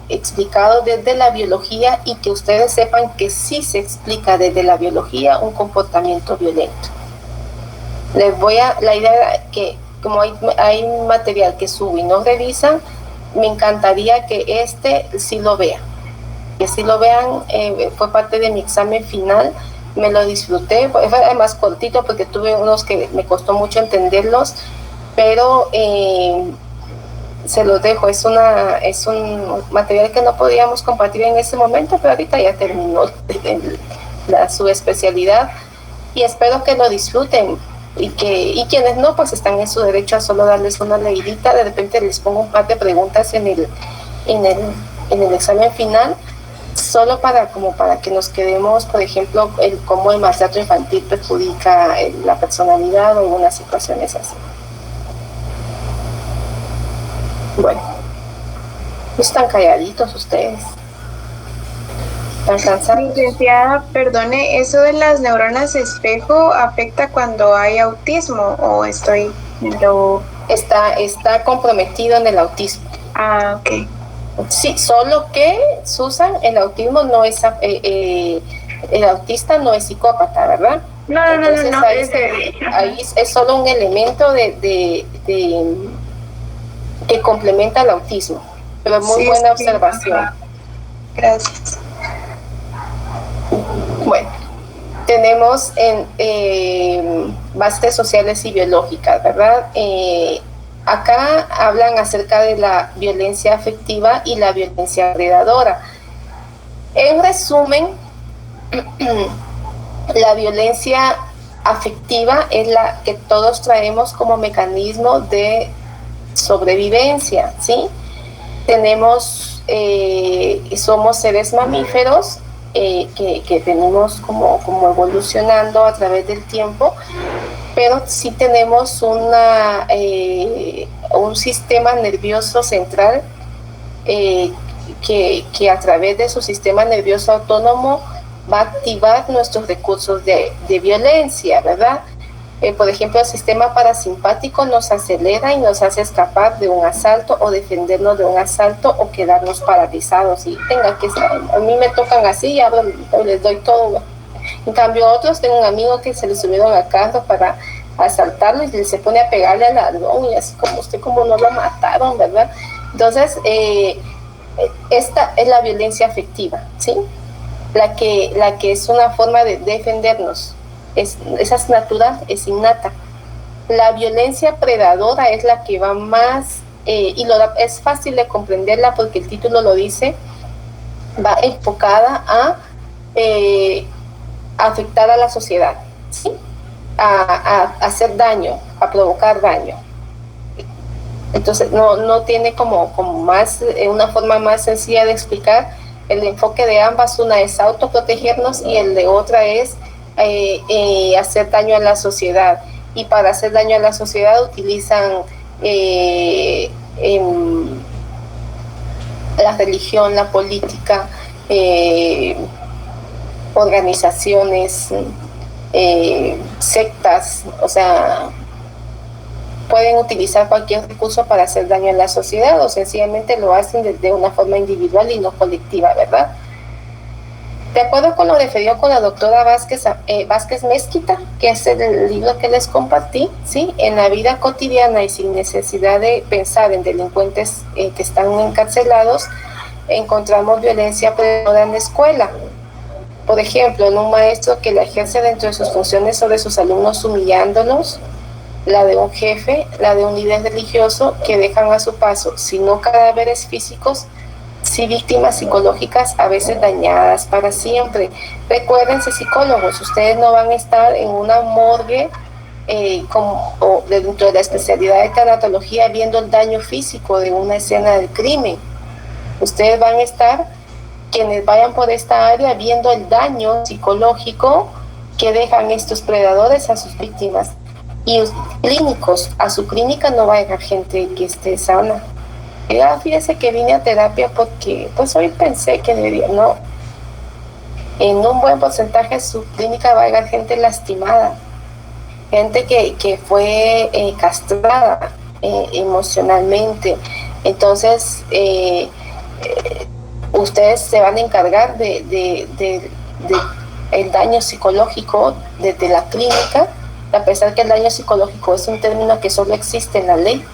explicado desde la biología, y que ustedes sepan que sí se explica desde la biología un comportamiento violento. La idea que como hay material que subo y no revisan, me encantaría que sí lo vean. Que sí lo vean, fue parte de mi examen final, me lo disfruté, fue además cortito porque tuve unos que me costó mucho entenderlos, pero se los dejo, es un material que no podíamos compartir en ese momento, pero ahorita ya terminó su especialidad y espero que lo disfruten. Y quienes no, pues están en su derecho a solo darles una leidita. De repente les pongo un par de preguntas en el examen final, solo para que nos quedemos, por ejemplo, cómo el maltrato infantil perjudica la personalidad o algunas situaciones así. Bueno, están calladitos ustedes. Licenciada, perdone, ¿eso de las neuronas espejo afecta cuando hay autismo o estoy lo... Está comprometido en el autismo? Ah, ok. Sí, solo que, Susan, el autismo no es, el autista no es psicópata, ¿verdad? No. Ahí es solo un elemento que complementa el autismo, pero muy buena observación. Gracias. Bueno, tenemos en bases sociales y biológicas, ¿verdad? Acá hablan acerca de la violencia afectiva y la violencia predadora. En resumen, la violencia afectiva es la que todos traemos como mecanismo de sobrevivencia, ¿sí? Somos seres mamíferos que venimos como evolucionando a través del tiempo, pero sí tenemos un sistema nervioso central que a través de su sistema nervioso autónomo va a activar nuestros recursos de violencia, ¿verdad? Por ejemplo, el sistema parasimpático nos acelera y nos hace escapar de un asalto o defendernos de un asalto o quedarnos paralizados y tenga que estar. A mí me tocan así y ahora les doy todo. En cambio, otros, tengo un amigo que se le subieron al carro para asaltarlo y se pone a pegarle al ladrón y así como usted, como no lo mataron, ¿verdad? Entonces, esta es la violencia afectiva, ¿sí? La que es una forma de defendernos. Esa es natural, es innata. La violencia predadora es la que va más, es fácil de comprenderla porque el título lo dice, va enfocada a afectar a la sociedad, ¿sí? A hacer daño, a provocar daño. Entonces no tiene como más, una forma más sencilla de explicar. El enfoque de ambas, una es autoprotegernos y el de otra es hacer daño a la sociedad. Y para hacer daño a la sociedad utilizan la religión, la política, organizaciones, sectas, o sea, pueden utilizar cualquier recurso para hacer daño a la sociedad o sencillamente lo hacen de una forma individual y no colectiva, ¿verdad? De acuerdo con lo referido con la doctora Vázquez Mezquita, que es el libro que les compartí, ¿sí? En la vida cotidiana y sin necesidad de pensar en delincuentes que están encarcelados, encontramos violencia predadora en la escuela. Por ejemplo, en un maestro que la ejerce dentro de sus funciones sobre sus alumnos humillándolos, la de un jefe, la de un líder religioso que dejan a su paso, si no cadáveres físicos, sí víctimas psicológicas, a veces dañadas para siempre. Recuérdense, psicólogos, ustedes no van a estar en una morgue o dentro de la especialidad de tanatología viendo el daño físico de una escena del crimen. Ustedes van a estar, quienes vayan por esta área, viendo el daño psicológico que dejan estos predadores a sus víctimas. Y clínicos, a su clínica no va a llegar gente que esté sana. Fíjese que vine a terapia porque pues hoy pensé que debería, no. En un buen porcentaje de su clínica va a llegar gente lastimada, gente que fue castrada emocionalmente. Entonces, ustedes se van a encargar de el daño psicológico desde la clínica, a pesar que el daño psicológico es un término que solo existe en la ley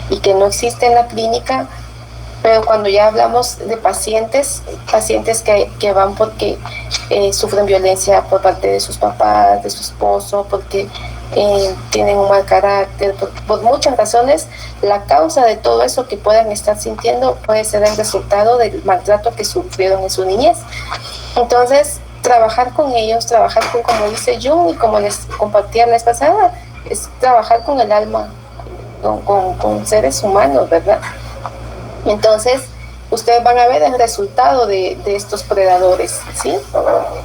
y que no existe en la clínica, pero cuando ya hablamos de pacientes que van porque sufren violencia por parte de sus papás, de su esposo, porque tienen un mal carácter, por muchas razones, la causa de todo eso que puedan estar sintiendo puede ser el resultado del maltrato que sufrieron en su niñez. Entonces, trabajar con ellos, como dice Jung y como les compartía la vez pasada, es trabajar con el alma, con seres humanos, ¿verdad? Entonces, ustedes van a ver el resultado de estos predadores, ¿sí?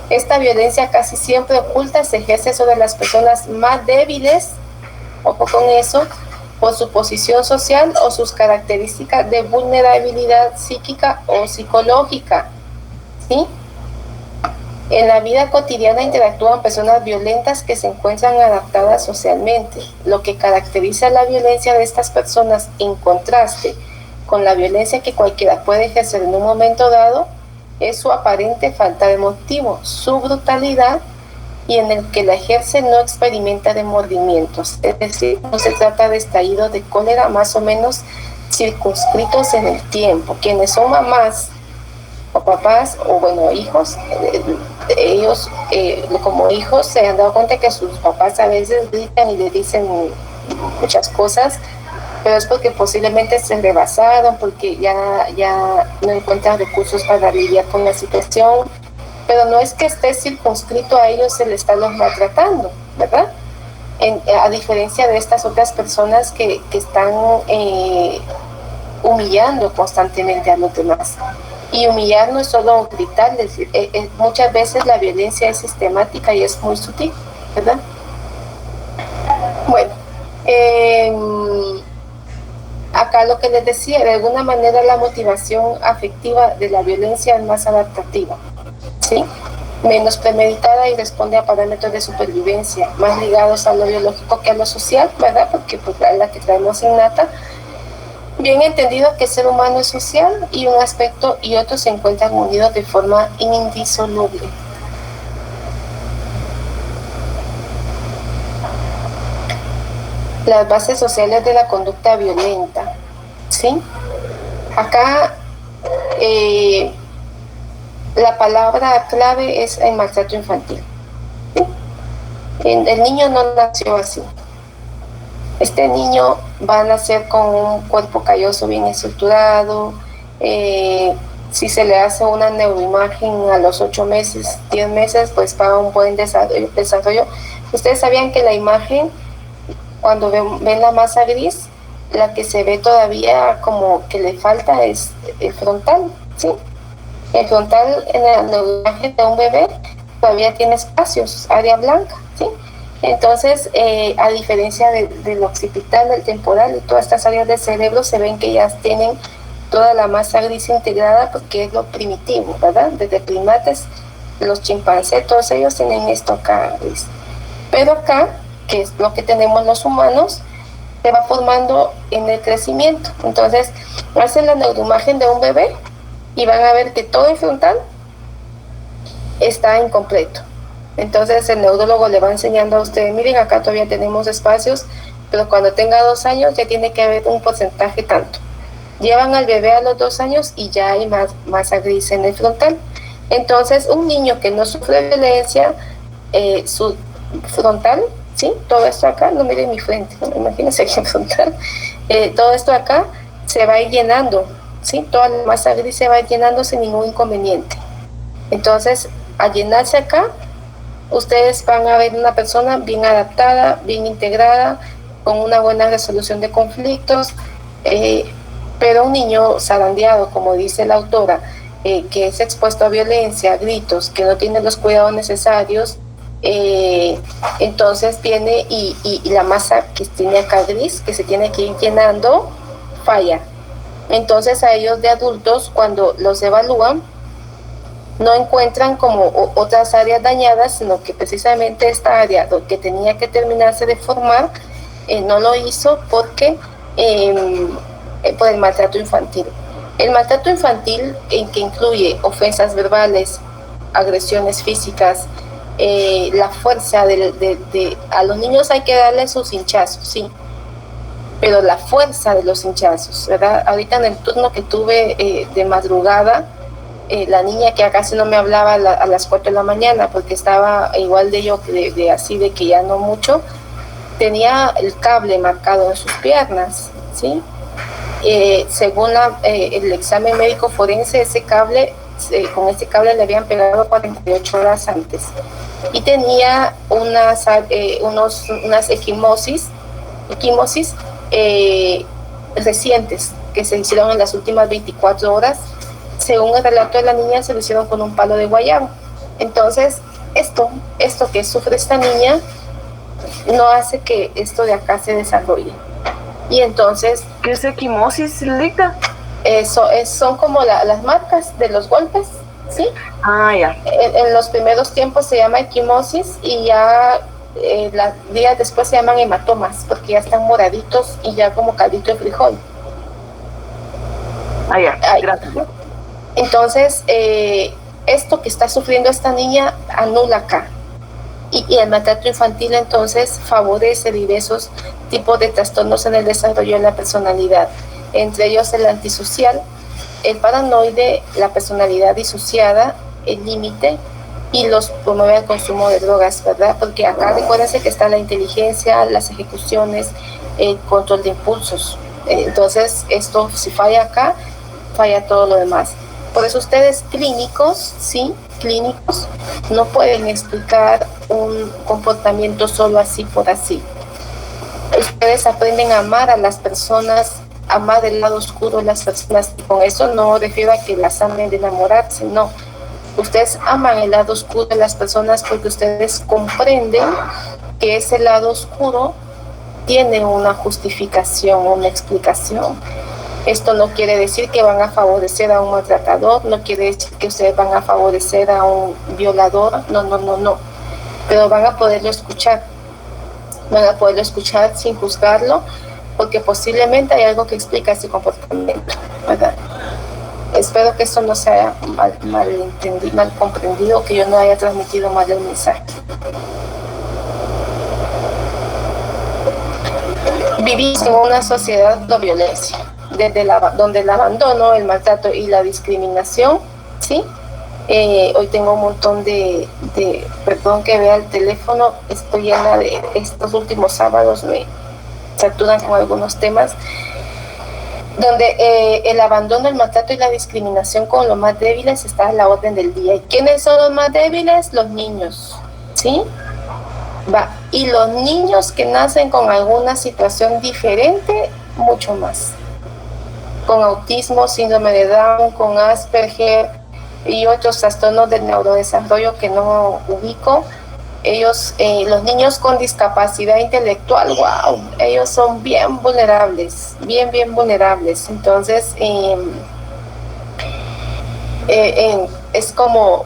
Esta violencia casi siempre oculta se ejerce sobre las personas más débiles, ojo con eso, por su posición social o sus características de vulnerabilidad psíquica o psicológica, ¿sí? En la vida cotidiana interactúan personas violentas que se encuentran adaptadas socialmente. Lo que caracteriza la violencia de estas personas, en contraste con la violencia que cualquiera puede ejercer en un momento dado, es su aparente falta de motivo, su brutalidad, y en el que la ejerce no experimenta remordimientos. Es decir, no se trata de estallidos de cólera más o menos circunscritos en el tiempo. Quienes son mamás o papás o bueno hijos, ellos como hijos se han dado cuenta que sus papás a veces gritan y le dicen muchas cosas, pero es porque posiblemente se rebasaron, porque ya no encuentran recursos para lidiar con la situación, pero no es que esté circunscrito a ellos el estarlos maltratando, ¿verdad? A diferencia de estas otras personas que están humillando constantemente a los demás. Y humillar no es solo gritar, muchas veces la violencia es sistemática y es muy sutil, ¿verdad? Bueno, acá lo que les decía, de alguna manera la motivación afectiva de la violencia es más adaptativa, ¿sí? menos premeditada y responde a parámetros de supervivencia más ligados a lo biológico que a lo social, ¿verdad? Porque pues es la que traemos innata. Bien entendido que el ser humano es social y un aspecto y otro se encuentran unidos de forma indisoluble. Las bases sociales de la conducta violenta, ¿sí? Acá la palabra clave es el maltrato infantil, ¿sí? El niño no nació así. Este niño va a nacer con un cuerpo calloso bien estructurado. Si se le hace una neuroimagen a los 8 meses, 10 meses, pues va a un buen desarrollo. Ustedes sabían que la imagen, cuando ven la masa gris, la que se ve todavía como que le falta es el frontal, ¿sí? El frontal en la neuroimagen de un bebé todavía tiene espacios, área blanca, ¿sí? Entonces, a diferencia del occipital, del temporal y todas estas áreas del cerebro, se ven que ya tienen toda la masa gris integrada porque es lo primitivo, ¿verdad? Desde primates, los chimpancés, todos ellos tienen esto acá gris. Pero acá, que es lo que tenemos los humanos, se va formando en el crecimiento. Entonces, hacen la neuroimagen de un bebé y van a ver que todo el frontal está incompleto. Entonces el neurólogo le va enseñando a ustedes, miren, acá todavía tenemos espacios, pero cuando tenga 2 años ya tiene que haber un porcentaje tanto. Llevan al bebé a los 2 años y ya hay más masa gris en el frontal. Entonces un niño que no sufre violencia, su frontal, ¿sí? Todo esto acá, no miren mi frente, ¿no? Imagínense aquí en frontal, todo esto acá se va a ir llenando, ¿sí? Toda la masa gris se va a ir llenando sin ningún inconveniente. Entonces, al llenarse acá, ustedes van a ver una persona bien adaptada, bien integrada, con una buena resolución de conflictos, pero un niño zarandeado, como dice la autora, que es expuesto a violencia, a gritos, que no tiene los cuidados necesarios, entonces viene y la masa que tiene acá gris, que se tiene que ir llenando, falla. Entonces a ellos de adultos, cuando los evalúan, no encuentran como otras áreas dañadas, sino que precisamente esta área que tenía que terminarse de formar, no lo hizo porque por el maltrato infantil. El maltrato infantil, en que incluye ofensas verbales, agresiones físicas, la fuerza a los niños hay que darles sus hinchazos, sí, pero la fuerza de los hinchazos, ¿verdad? Ahorita en el turno que tuve de madrugada, la niña que casi no me hablaba a las 4 de la mañana porque estaba igual de yo, así de que ya no mucho, tenía el cable marcado en sus piernas, ¿sí? Según el examen médico forense, ese cable, con ese cable le habían pegado 48 horas antes y tenía unas equimosis recientes que se hicieron en las últimas 24 horas. Según el relato de la niña, se lo hicieron con un palo de guayabo. Entonces, esto que sufre esta niña no hace que esto de acá se desarrolle. Y entonces... ¿Qué es equimosis, Lita? Son como las marcas de los golpes, ¿sí? Ah, ya. En los primeros tiempos se llama equimosis y ya días después se llaman hematomas, porque ya están moraditos y ya como caldito de frijol. Ah, ya, gracias. Entonces, esto que está sufriendo esta niña anula acá. Y el maltrato infantil entonces favorece diversos tipos de trastornos en el desarrollo de la personalidad, entre ellos el antisocial, el paranoide, la personalidad disociada, el límite, y los promueve el consumo de drogas, ¿verdad? Porque acá recuérdense que está la inteligencia, las ejecuciones, el control de impulsos. Entonces, esto si falla acá, falla todo lo demás. Por eso ustedes clínicos, ¿sí? Clínicos, no pueden explicar un comportamiento solo así por así. Ustedes aprenden a amar a las personas, amar el lado oscuro de las personas. Y con eso no refiero a que las amen de enamorarse, no. Ustedes aman el lado oscuro de las personas porque ustedes comprenden que ese lado oscuro tiene una justificación, una explicación. Esto no quiere decir que van a favorecer a un maltratador, no quiere decir que ustedes van a favorecer a un violador, no. Pero van a poderlo escuchar sin juzgarlo, porque posiblemente hay algo que explica ese comportamiento, ¿verdad? Espero que eso no sea mal comprendido, que yo no haya transmitido mal el mensaje. Vivimos en una sociedad de violencia, donde el abandono, el maltrato y la discriminación, ¿sí? Hoy tengo un montón de perdón que vea el teléfono, estoy llena de estos últimos sábados, me saturan con algunos temas, donde el abandono, el maltrato y la discriminación con los más débiles está a la orden del día. ¿Y quiénes son los más débiles? Los niños, ¿sí? Y los niños que nacen con alguna situación diferente, mucho más. Con autismo, síndrome de Down, con Asperger y otros trastornos del neurodesarrollo que no ubico. Ellos, los niños con discapacidad intelectual, wow, ellos son bien vulnerables, bien vulnerables. Entonces, es como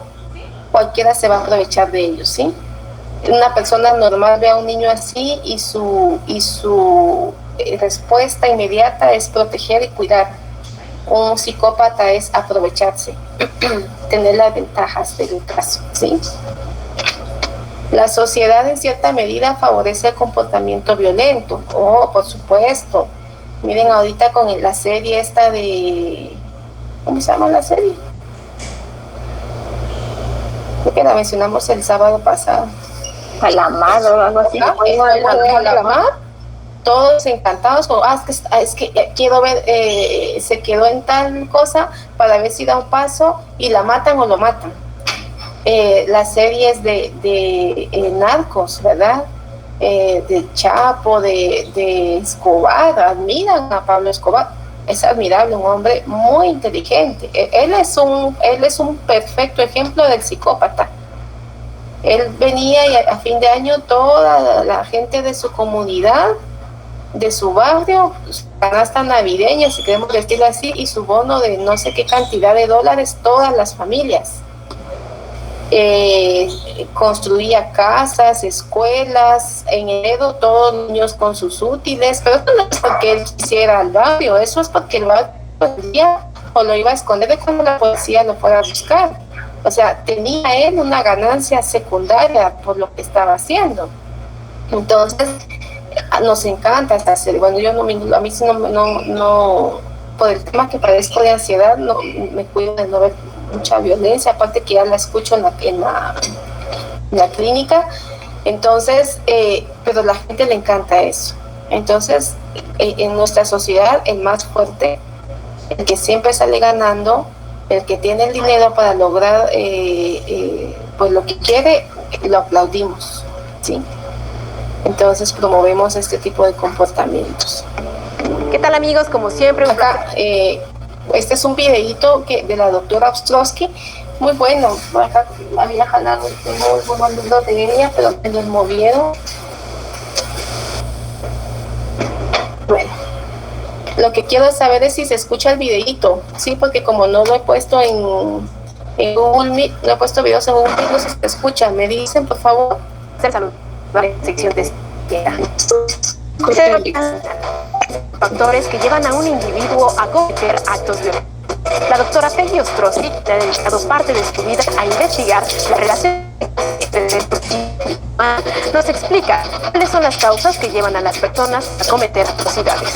cualquiera se va a aprovechar de ellos, ¿sí? Una persona normal ve a un niño así y su respuesta inmediata es proteger y cuidar. Un psicópata es aprovecharse, tener las ventajas del caso, ¿sí? La sociedad en cierta medida favorece el comportamiento violento. Oh, por supuesto. Miren ahorita con la serie esta de... ¿Cómo se llama la serie? Creo que la mencionamos el sábado pasado. Calamar o algo así. Calamar. Todos encantados. Es que quiero ver, se quedó en tal cosa para ver si da un paso y la matan o lo matan. Las series de narcos, ¿verdad? De Chapo, de Escobar, admiran a Pablo Escobar. Es admirable, un hombre muy inteligente. Él es un perfecto ejemplo del psicópata. Él venía y a fin de año toda la gente de su comunidad, de su barrio, canasta navideña, si queremos decirlo así, y su bono de no sé qué cantidad de dólares, todas las familias. Construía casas, escuelas, en Edo todos los niños con sus útiles, pero eso no es porque él quisiera al barrio, eso es porque el barrio o lo iba a esconder de cuando la policía lo fuera a buscar. O sea, tenía él una ganancia secundaria por lo que estaba haciendo. Entonces, nos encanta esta serie. Bueno, a mí sí no, por el tema que padezco de ansiedad, no me cuido de no ver mucha violencia, aparte que ya la escucho en la clínica. Entonces, pero a la gente le encanta eso. Entonces, en nuestra sociedad, el más fuerte, el que siempre sale ganando, el que tiene el dinero para lograr pues lo que quiere, lo aplaudimos, ¿sí? Entonces promovemos este tipo de comportamientos. ¿Qué tal, amigos? Como siempre, acá, este es un videíto de la doctora Ostrowski, muy bueno. Acá había jalado, tengo algunos libros de ella, pero me los movieron. Bueno, lo que quiero saber es si se escucha el videíto, sí, porque como no lo he puesto en Google Meet, no he puesto videos en Google Meet, no se escucha. Me dicen, por favor. Salud. Sección de factores que llevan a un individuo a cometer actos violentos. La doctora Peggy Ostrowski ha dedicado parte de su vida a investigar la relación entre estos y nos explica cuáles son las causas que llevan a las personas a cometer atrocidades.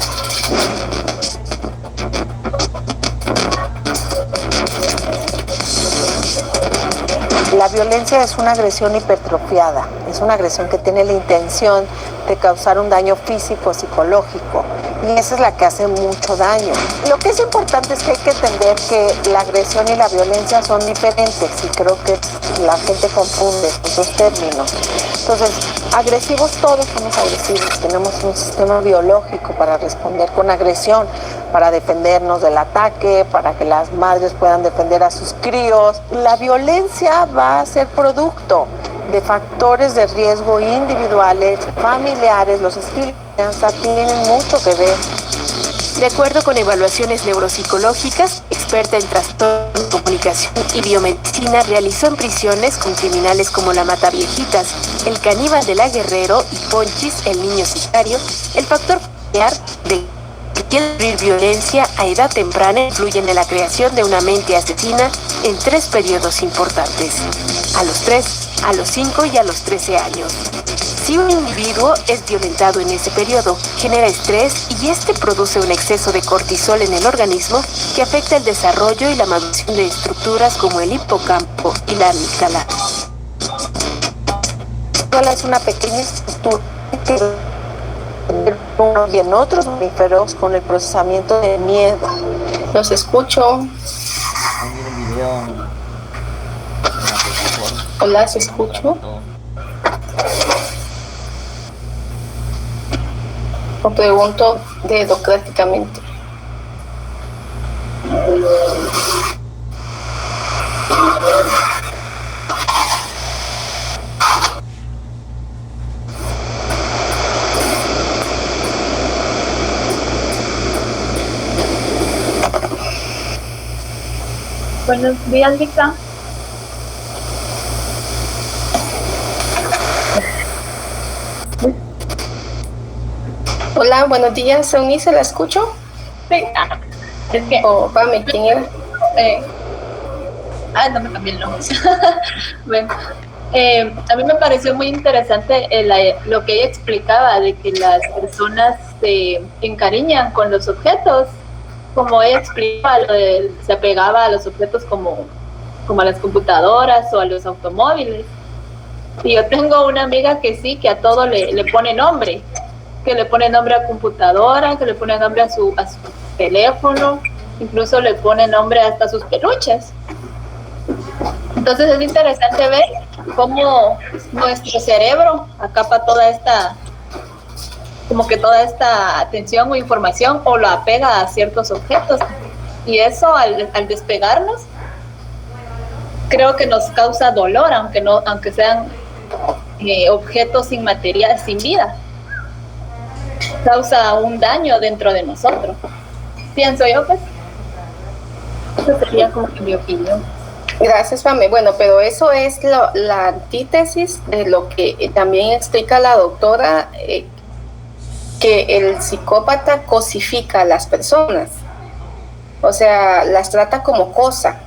La violencia es una agresión hipertrofiada, es una agresión que tiene la intención de causar un daño físico, psicológico, y esa es la que hace mucho daño. Lo que es importante es que hay que entender que la agresión y la violencia son diferentes, y creo que la gente confunde esos dos términos. Entonces, agresivos todos somos agresivos, tenemos un sistema biológico para responder con agresión, para defendernos del ataque, para que las madres puedan defender a sus críos. La violencia va a ser producto de factores de riesgo individuales, familiares. Los estilos de crianza tienen mucho que ver De acuerdo con evaluaciones neuropsicológicas, experta en trastornos de comunicación y biomedicina, realizó en prisiones con criminales como la Mataviejitas, el caníbal de la Guerrero y Ponchis, el niño sicario, el factor familiar de sufrir violencia a edad temprana influyen en la creación de una mente asesina en 3 periodos importantes: a los 3, a los 5 y a los 13 años. Si un individuo es violentado en ese periodo, genera estrés y este produce un exceso de cortisol en el organismo que afecta el desarrollo y la maduración de estructuras como el hipocampo y la amígdala. Es una pequeña estructura uno y en otros mamíferos con el procesamiento del miedo. Los escucho. Hola, ¿se escucho? O pregunto dedocráticamente. Buenos días, Lisa. Hola, buenos días, Eunice, ¿la escucho? Sí, es que... Pame, ¿quién era? No me cambié el nombre. Bueno, a mí me pareció muy interesante lo que ella explicaba de que las personas se encariñan con los objetos, como ella explicaba, se apegaba a los objetos como a las computadoras o a los automóviles. Y yo tengo una amiga que sí, que a todo le pone nombre, que le pone nombre a computadora, que le pone nombre a su teléfono, incluso le pone nombre hasta a sus peluches. Entonces es interesante ver cómo nuestro cerebro acapa toda esta atención o información o lo apega a ciertos objetos. Y eso al despegarnos, creo que nos causa dolor, aunque sean objetos inmateriales sin vida. Causa un daño dentro de nosotros. Pienso yo, pues. Eso sería como que mi opinión. Gracias, Pame. Bueno, pero eso es la antítesis de lo que también explica la doctora, que el psicópata cosifica a las personas. O sea, las trata como cosa.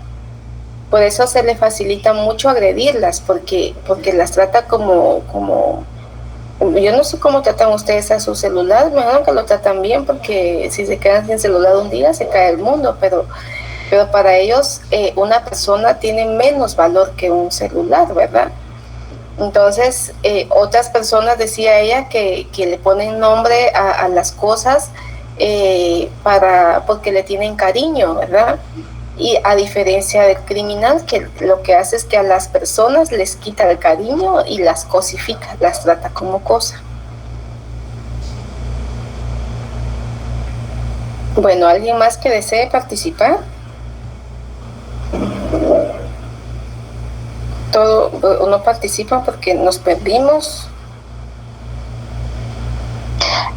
Por eso se le facilita mucho agredirlas, porque las trata como yo no sé cómo tratan ustedes a su celular, me imagino que lo tratan bien, porque si se quedan sin celular un día se cae el mundo, pero para ellos una persona tiene menos valor que un celular, ¿verdad? Entonces, otras personas, decía ella, que le ponen nombre a las cosas porque le tienen cariño, ¿verdad? Y a diferencia del criminal, que lo que hace es que a las personas les quita el cariño y las cosifica, las trata como cosa. Bueno, ¿alguien más que desee participar? No participa porque nos perdimos.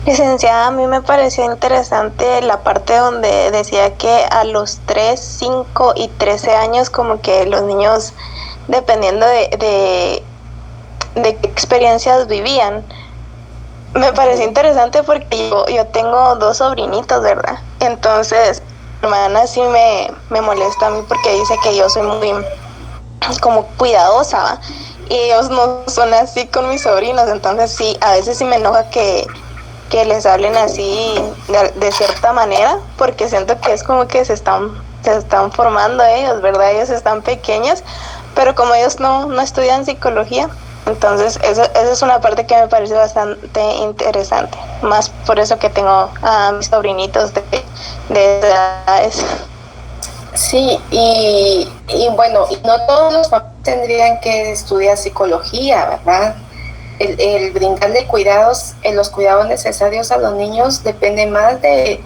Licenciada, a mí me pareció interesante la parte donde decía que a los 3, 5 y 13 años como que los niños, dependiendo de qué experiencias vivían, me pareció interesante porque yo tengo 2 sobrinitos, ¿verdad? Entonces, mi hermana sí me molesta a mí porque dice que yo soy muy como cuidadosa, ¿va? Y ellos no son así con mis sobrinos, entonces sí, a veces sí me enoja que les hablen así de cierta manera, porque siento que es como que se están formando ellos, ¿verdad? Ellos están pequeños, pero como ellos no estudian psicología, entonces esa es una parte que me parece bastante interesante, más por eso que tengo a mis sobrinitos de edades. Sí, y bueno, no todos los papás tendrían que estudiar psicología, ¿verdad? El brindarle cuidados, los cuidados necesarios a los niños depende más de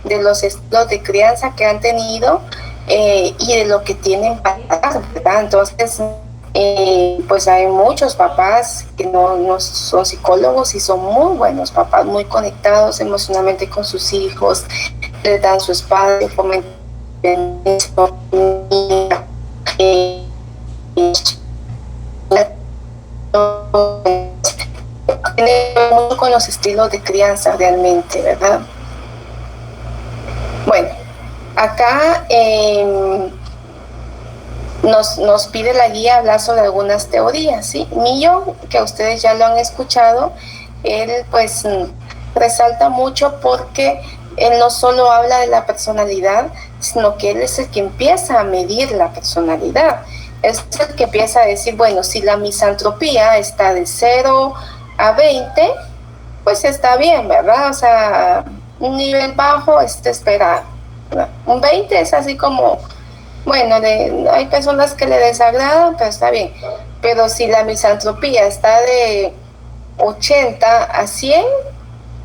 los estilos de crianza que han tenido y de lo que tienen para dar, ¿verdad? Entonces, pues hay muchos papás que no son psicólogos y son muy buenos papás, muy conectados emocionalmente con sus hijos, le dan su espacio, fomentan tiene mucho con los estilos de crianza realmente, ¿verdad? Bueno, acá nos pide la guía hablar sobre algunas teorías, ¿sí? Millo, que ustedes ya lo han escuchado, él pues resalta mucho porque él no solo habla de la personalidad, sino que él es el que empieza a medir la personalidad. Es el que empieza a decir, bueno, si la misantropía está de 0 a 20, pues está bien, ¿verdad? O sea, un nivel bajo es esperado, ¿verdad? Un 20 es así como, bueno, hay personas que le desagradan, pero está bien. Pero si la misantropía está de 80 a 100,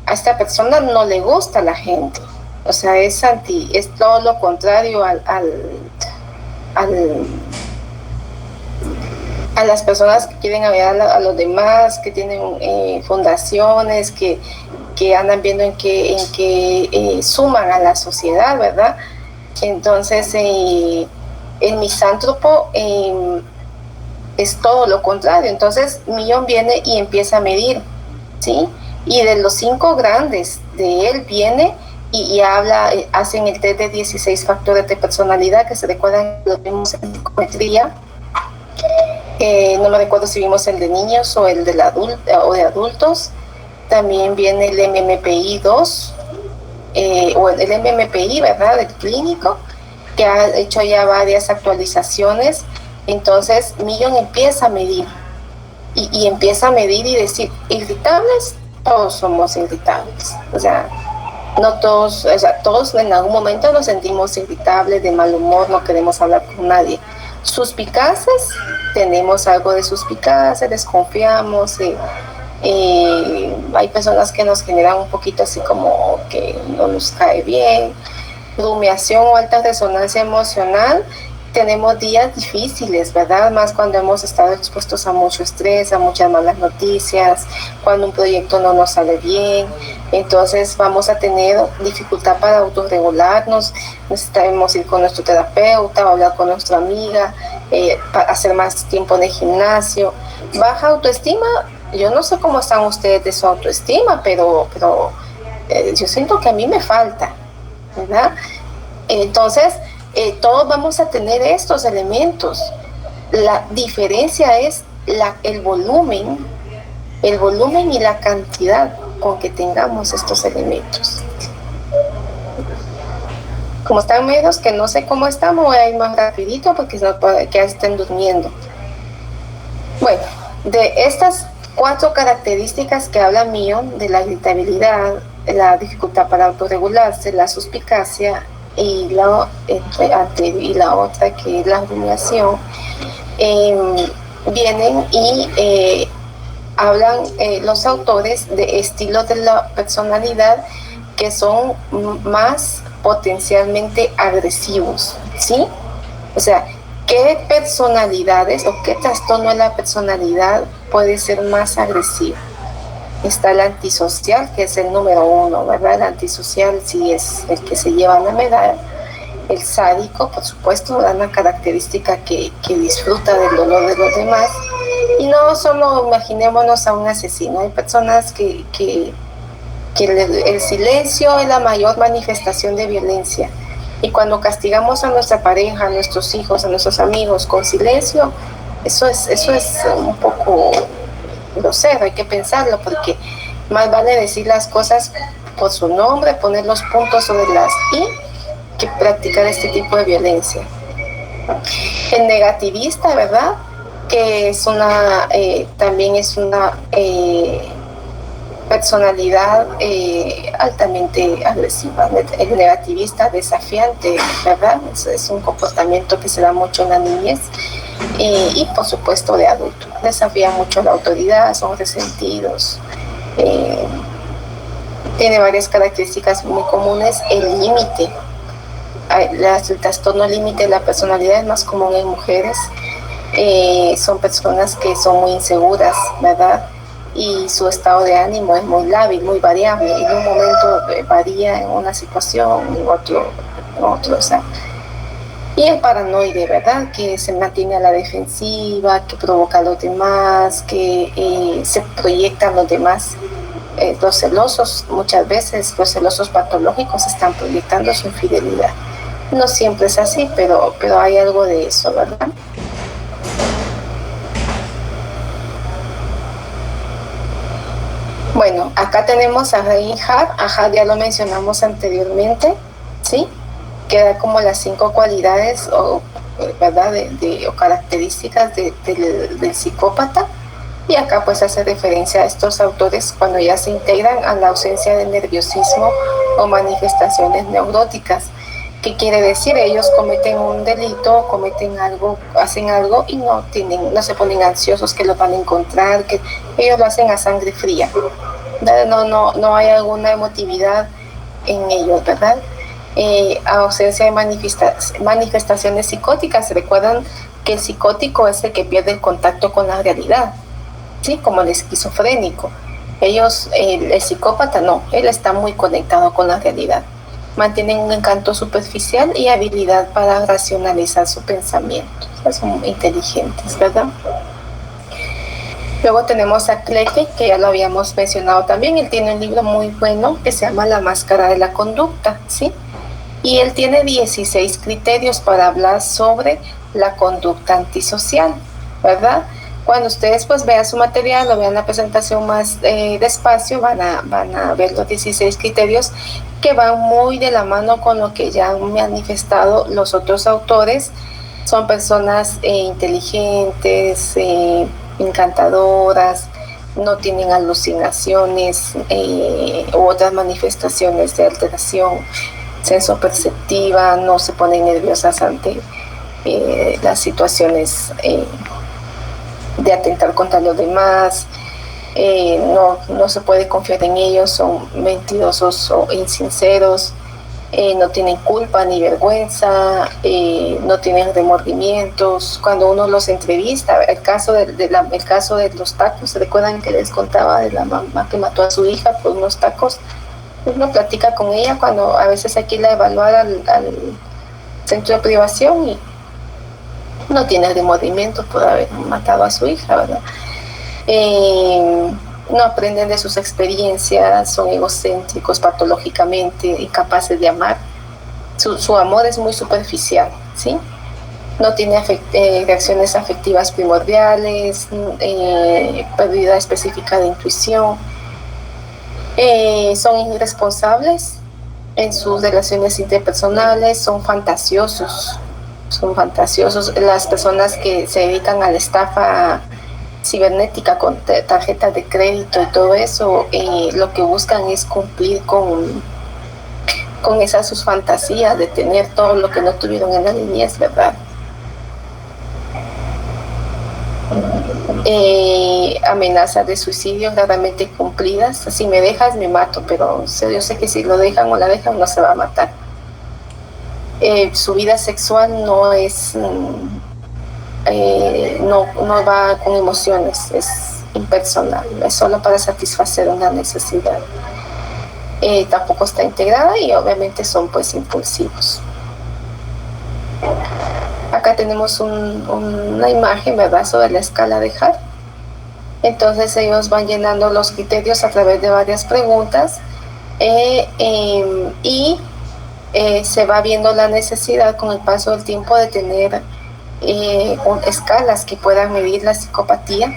a esta persona no le gusta la gente. O sea, es todo lo contrario a las personas que quieren ayudar a los demás, que tienen fundaciones, que andan viendo en qué suman a la sociedad, ¿verdad? Entonces, el misántropo es todo lo contrario. Entonces, Millón viene y empieza a medir, ¿sí? Y de los 5 grandes de él viene y habla, hacen el test de 16 factores de personalidad que se recuerdan, lo vimos en psicometría. No me recuerdo si vimos el de niños o el de adultos. También viene el MMPI 2 o el MMPI, ¿verdad? El clínico, que ha hecho ya varias actualizaciones. Entonces Millón empieza a medir y empieza a medir y decir, irritables, todos somos irritables. O sea, no todos, o sea, todos en algún momento nos sentimos irritables, de mal humor, no queremos hablar con nadie. Suspicaces, tenemos algo de suspicacia, desconfiamos, hay personas que nos generan un poquito así como que no nos cae bien. Rumiación o alta resonancia emocional, tenemos días difíciles, ¿verdad? Más cuando hemos estado expuestos a mucho estrés, a muchas malas noticias, cuando un proyecto no nos sale bien. Entonces vamos a tener dificultad para autorregularnos, necesitamos ir con nuestro terapeuta, hablar con nuestra amiga, hacer más tiempo en el gimnasio. Baja autoestima, yo no sé cómo están ustedes de su autoestima, pero yo siento que a mí me falta, ¿verdad? Entonces, todos vamos a tener estos elementos. La diferencia es el volumen y la cantidad con que tengamos estos elementos. Como están medios que no sé cómo estamos, voy a ir más rapidito porque ya estén durmiendo. Bueno, de estas 4 características que habla Millón, de la irritabilidad, la dificultad para autorregularse, la suspicacia y la otra que es la rumiación, vienen y hablan los autores de estilos de la personalidad que son más potencialmente agresivos, ¿sí? O sea, ¿qué personalidades o qué trastorno de la personalidad puede ser más agresivo? Está el antisocial, que es el número 1, ¿verdad? El antisocial sí es el que se lleva la medalla. El sádico, por supuesto, da una característica que disfruta del dolor de los demás. Y no solo imaginémonos a un asesino, hay personas que el silencio es la mayor manifestación de violencia. Y cuando castigamos a nuestra pareja, a nuestros hijos, a nuestros amigos con silencio, eso es un poco grosero, hay que pensarlo, porque más vale decir las cosas por su nombre, poner los puntos sobre las i, que practicar este tipo de violencia. El negativista, ¿verdad? Que es también es una personalidad altamente agresiva. El negativista desafiante, ¿verdad? Es un comportamiento que se da mucho en la niñez y por supuesto de adulto. Desafía mucho la autoridad, son resentidos. Tiene varias características muy comunes. El límite, el trastorno límite de la personalidad es más común en mujeres. Son personas que son muy inseguras, ¿verdad? y su estado de ánimo es muy lábil, muy variable. En un momento varía en una situación, en otro, o sea. Y el paranoide, ¿verdad? Que se mantiene a la defensiva, que provoca a los demás, que se proyectan los demás. Los celosos, muchas veces los celosos patológicos están proyectando su infidelidad. No siempre es así, pero hay algo de eso, ¿verdad? Bueno, acá tenemos a Reinhardt. Ajá, ya lo mencionamos anteriormente, ¿sí? Que da como las 5 cualidades o, ¿verdad? o características del psicópata. Y acá pues hace referencia a estos autores cuando ya se integran a la ausencia de nerviosismo o manifestaciones neuróticas. ¿Qué quiere decir? Ellos cometen un delito, cometen algo, hacen algo y no se ponen ansiosos que lo van a encontrar, que ellos lo hacen a sangre fría. No hay alguna emotividad en ellos, ¿verdad? Ausencia de manifestaciones psicóticas. Recuerdan que el psicótico es el que pierde el contacto con la realidad, ¿sí? Como el esquizofrénico. El psicópata no, él está muy conectado con la realidad. Mantienen un encanto superficial y habilidad para racionalizar su pensamiento. O sea, son inteligentes, ¿verdad? Luego tenemos a Clecke, que ya lo habíamos mencionado también. Él tiene un libro muy bueno que se llama La máscara de la conducta, ¿sí? Y él tiene 16 criterios para hablar sobre la conducta antisocial, ¿verdad? Cuando ustedes pues vean su material o vean la presentación más despacio, van a ver los 16 criterios que van muy de la mano con lo que ya han manifestado los otros autores. Son personas inteligentes, encantadoras, no tienen alucinaciones u otras manifestaciones de alteración sensoperceptiva, no se ponen nerviosas ante las situaciones de atentar contra los demás, no se puede confiar en ellos, son mentirosos o insinceros, no tienen culpa ni vergüenza, no tienen remordimientos. Cuando uno los entrevista, el caso de los tacos, ¿se recuerdan que les contaba de la mamá que mató a su hija por unos tacos? Uno platica con ella cuando a veces hay que irla a evaluar al centro de privación y no tiene remordimientos por haber matado a su hija, ¿verdad? No aprenden de sus experiencias, son egocéntricos patológicamente, incapaces de amar. Su amor es muy superficial, ¿sí? No tiene reacciones afectivas primordiales, pérdida específica de intuición. Son irresponsables en sus relaciones interpersonales, son fantasiosos. Las personas que se dedican a la estafa cibernética con tarjetas de crédito y todo eso, lo que buscan es cumplir con esas sus fantasías de tener todo lo que no tuvieron en la niñez, ¿verdad? Amenazas de suicidio raramente cumplidas. Si me dejas me mato, pero yo sé que si lo dejan o la dejan no se va a matar. Su vida sexual no es no va con emociones, es impersonal, es solo para satisfacer una necesidad. Tampoco está integrada y obviamente son pues impulsivos. Acá tenemos una imagen, ¿verdad?, sobre la escala de Hart. Entonces ellos van llenando los criterios a través de varias preguntas y se va viendo la necesidad con el paso del tiempo de tener escalas que puedan medir la psicopatía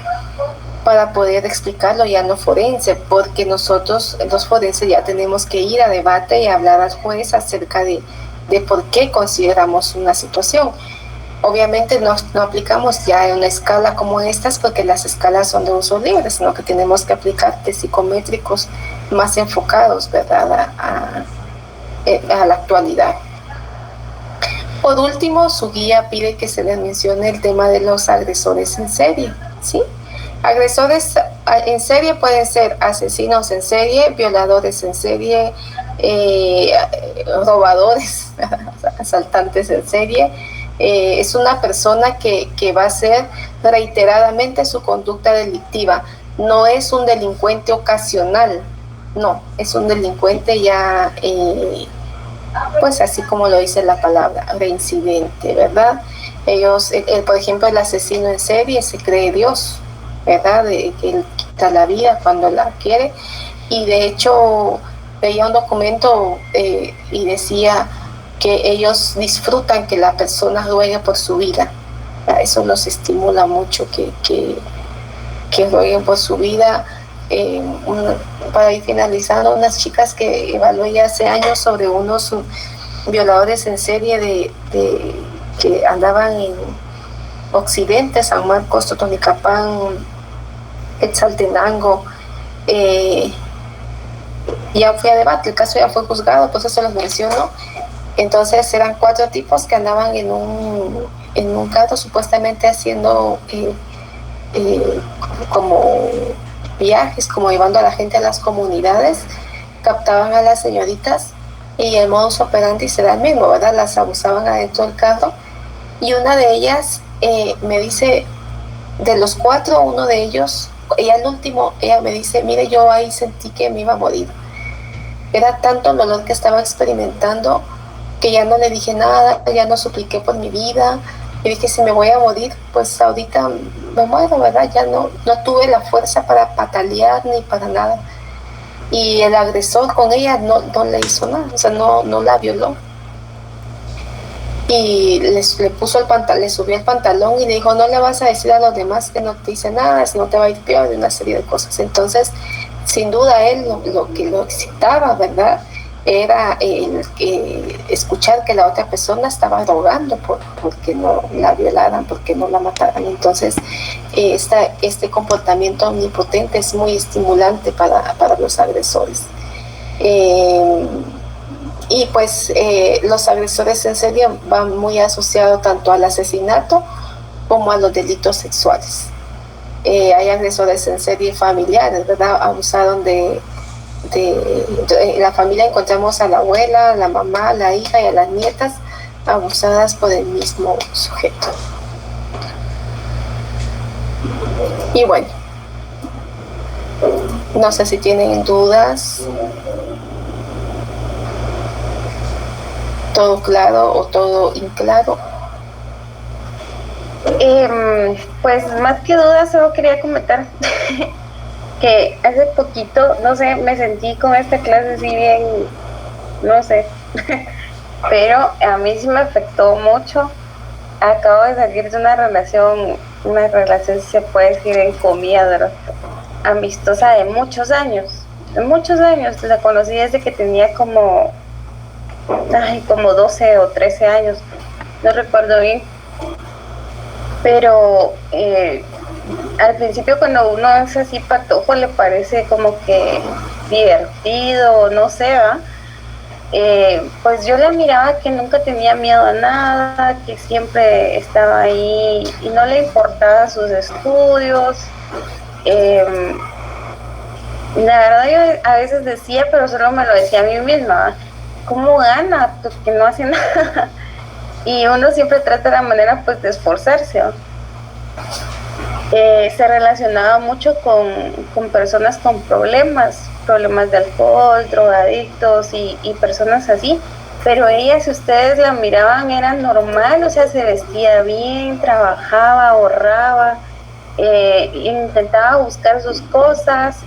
para poder explicarlo ya no forense, porque nosotros los forenses ya tenemos que ir a debate y hablar al juez acerca de por qué consideramos una situación. Obviamente no aplicamos ya una escala como estas porque las escalas son de uso libre, sino que tenemos que aplicar de psicométricos más enfocados, ¿verdad?, a la actualidad. Por último, su guía pide que se les mencione el tema de los agresores en serie, ¿sí? Agresores en serie pueden ser asesinos en serie, violadores en serie, robadores, asaltantes en serie. Es una persona que va a hacer reiteradamente su conducta delictiva. no es un delincuente ocasional, no, es un delincuente ya, pues así como lo dice la palabra, reincidente, ¿verdad? Ellos, por ejemplo, el asesino en serie se cree Dios, ¿verdad? De que él quita la vida cuando la quiere, y de hecho veía un documento y decía que ellos disfrutan que la persona ruegue por su vida. Eso los estimula mucho, que rueguen por su vida. Para ir finalizando, unas chicas que evalué hace años sobre unos violadores en serie que andaban en Occidente, San Marcos, Totonicapán, Quetzaltenango. Ya fue a debate, el caso ya fue juzgado, pues eso los menciono. Entonces eran 4 tipos que andaban en un carro supuestamente haciendo como viajes, como llevando a la gente a las comunidades, captaban a las señoritas y el modus operandi será el mismo, ¿verdad? Las abusaban adentro del carro, y una de ellas me dice, de los 4, uno de ellos, ella el último, ella me dice, mire, yo ahí sentí que me iba a morir. Era tanto el dolor que estaba experimentando que ya no le dije nada, ya no supliqué por mi vida. Y dije, si me voy a morir, pues ahorita me muero, ¿verdad? Ya no tuve la fuerza para patalear ni para nada. Y el agresor con ella no le hizo nada, o sea, no la violó. Y le puso le subió el pantalón y le dijo, no le vas a decir a los demás que no te hice nada, si no te va a ir peor, de una serie de cosas. Entonces, sin duda, él lo que lo excitaba, ¿verdad?, era escuchar que la otra persona estaba rogando porque no la violaran, porque no la mataran. Entonces, este comportamiento omnipotente es muy estimulante para los agresores. Y pues los agresores en serie van muy asociados tanto al asesinato como a los delitos sexuales. Hay agresores en serie familiares, ¿verdad? Abusaron de la familia. Encontramos a la abuela, a la mamá, a la hija y a las nietas abusadas por el mismo sujeto. Y bueno, no sé si tienen dudas. ¿Todo claro o todo inclaro? Pues más que dudas, solo quería comentar que hace poquito, no sé, me sentí con esta clase así bien, no sé, pero a mí sí me afectó mucho. Acabo de salir de una relación si se puede decir en comillas, ¿verdad?, amistosa de muchos años. La conocí desde que tenía como 12 o 13 años, no recuerdo bien, pero al principio cuando uno es así patojo le parece como que divertido, no sé, ¿verdad? Pues yo la miraba que nunca tenía miedo a nada, que siempre estaba ahí y no le importaban sus estudios. La verdad yo a veces decía, pero solo me lo decía a mí misma, ¿cómo gana? Pues que no hace nada. Y uno siempre trata la manera pues de esforzarse, ¿no? Se relacionaba mucho con personas con problemas de alcohol, drogadictos y personas así, pero ella, si ustedes la miraban, era normal, o sea, se vestía bien, trabajaba, ahorraba, intentaba buscar sus cosas.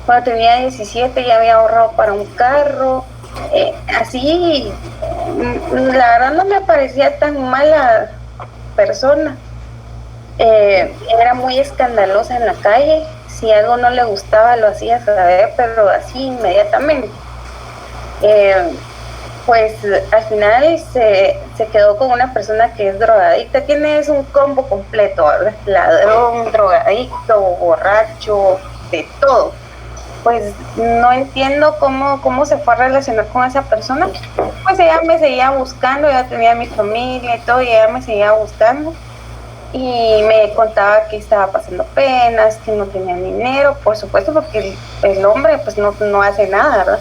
Cuando tenía 17 ya había ahorrado para un carro. Así, la verdad no me parecía tan mala persona. Era muy escandalosa en la calle, si algo no le gustaba lo hacía saber, pero así inmediatamente. Pues al final se quedó con una persona que es drogadicta, tienes un combo completo, ¿verdad? Ladrón, drogadicto, borracho, de todo. Pues no entiendo cómo se fue a relacionar con esa persona. Pues ella me seguía buscando, ella tenía mi familia y todo, y ella me seguía buscando. Y me contaba que estaba pasando penas, que no tenía dinero, por supuesto, porque el hombre pues no hace nada, ¿verdad?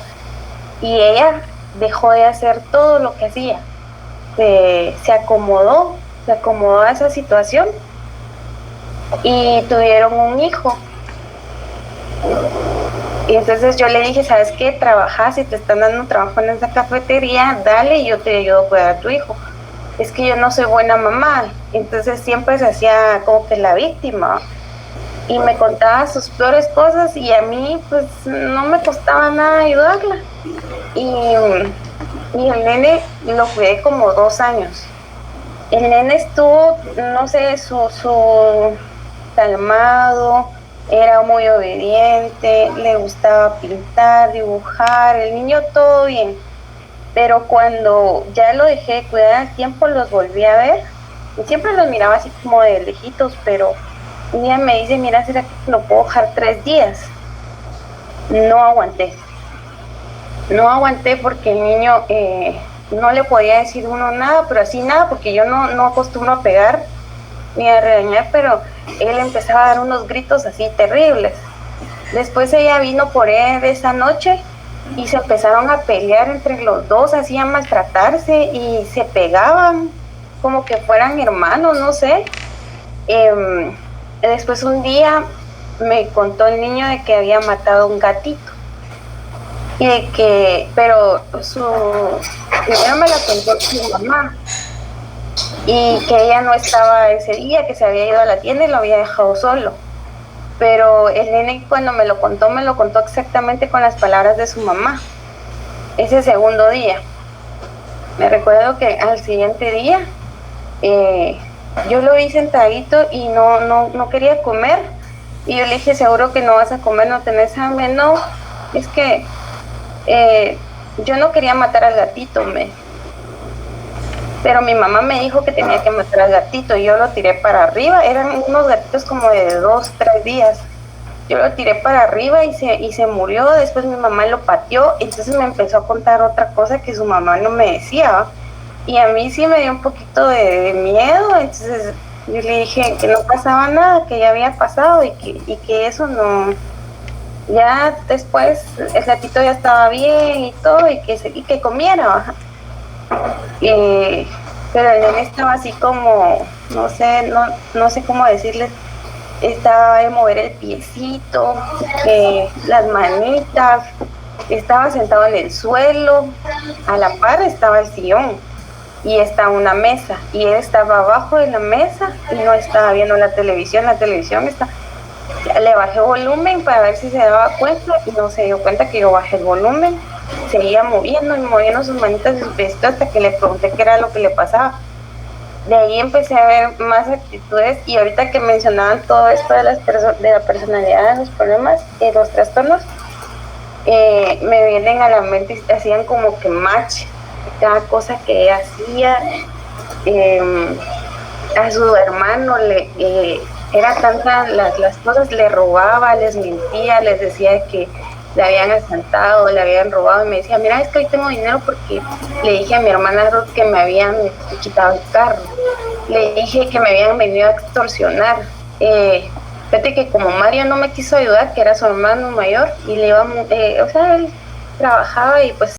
Y ella dejó de hacer todo lo que hacía. Se acomodó a esa situación y tuvieron un hijo. Y entonces yo le dije, ¿sabes qué? Trabaja, si te están dando trabajo en esa cafetería, dale y yo te ayudo a cuidar a tu hijo. Es que yo no soy buena mamá. Entonces siempre se hacía como que la víctima. Y me contaba sus peores cosas y a mí pues no me costaba nada ayudarla. Y el nene lo cuidé como 2 años. El nene estuvo, no sé, su calmado, era muy obediente, le gustaba pintar, dibujar, el niño todo bien. Pero cuando ya lo dejé de cuidar al tiempo, los volví a ver. Y siempre los miraba así como de lejitos, pero un día me dice, mira, ¿será que lo puedo dejar 3 días? No aguanté. No aguanté porque el niño no le podía decir uno nada, pero así nada, porque yo no acostumbro a pegar ni a regañar, pero él empezaba a dar unos gritos así terribles. Después ella vino por él esa noche y se empezaron a pelear entre los dos, hacían maltratarse y se pegaban como que fueran hermanos, no sé. Después un día me contó el niño de que había matado a un gatito y de que, pero primero me la contó su mamá y que ella no estaba ese día, que se había ido a la tienda y lo había dejado solo. Pero el nene cuando me lo contó exactamente con las palabras de su mamá. Ese segundo día. Me recuerdo que al siguiente día yo lo vi sentadito y no quería comer. Y yo le dije, ¿seguro que no vas a comer? ¿No tenés hambre? No, es que yo no quería matar al gatito, pero mi mamá me dijo que tenía que matar al gatito y yo lo tiré para arriba. Eran unos gatitos como de 2, 3 días. Yo lo tiré para arriba y se murió. Después mi mamá lo pateó. Entonces me empezó a contar otra cosa que su mamá no me decía. Y a mí sí me dio un poquito de miedo. Entonces yo le dije que no pasaba nada, que ya había pasado y que eso no... Ya después el gatito ya estaba bien y todo y que comiera. Pero el nene estaba así como, no sé cómo decirles, estaba de mover el piecito, las manitas, estaba sentado en el suelo, a la par estaba el sillón y estaba una mesa y él estaba abajo de la mesa y no estaba viendo la televisión está... Le bajé volumen para ver si se daba cuenta y no se dio cuenta que yo bajé el volumen. Seguía moviendo sus manitas y sus piecitos hasta que le pregunté qué era lo que le pasaba. De ahí empecé a ver más actitudes y ahorita que mencionaban todo esto de la personalidad, de los problemas, los trastornos, me vienen a la mente y hacían como que match cada cosa que ella hacía. A su hermano era tantas las cosas, le robaba, les mentía, les decía que le habían asaltado, le habían robado y me decía, mira, es que hoy tengo dinero porque le dije a mi hermana Ruth que me habían quitado el carro, le dije que me habían venido a extorsionar. Fíjate que como Mario no me quiso ayudar, que era su hermano mayor, y le iba, él trabajaba y pues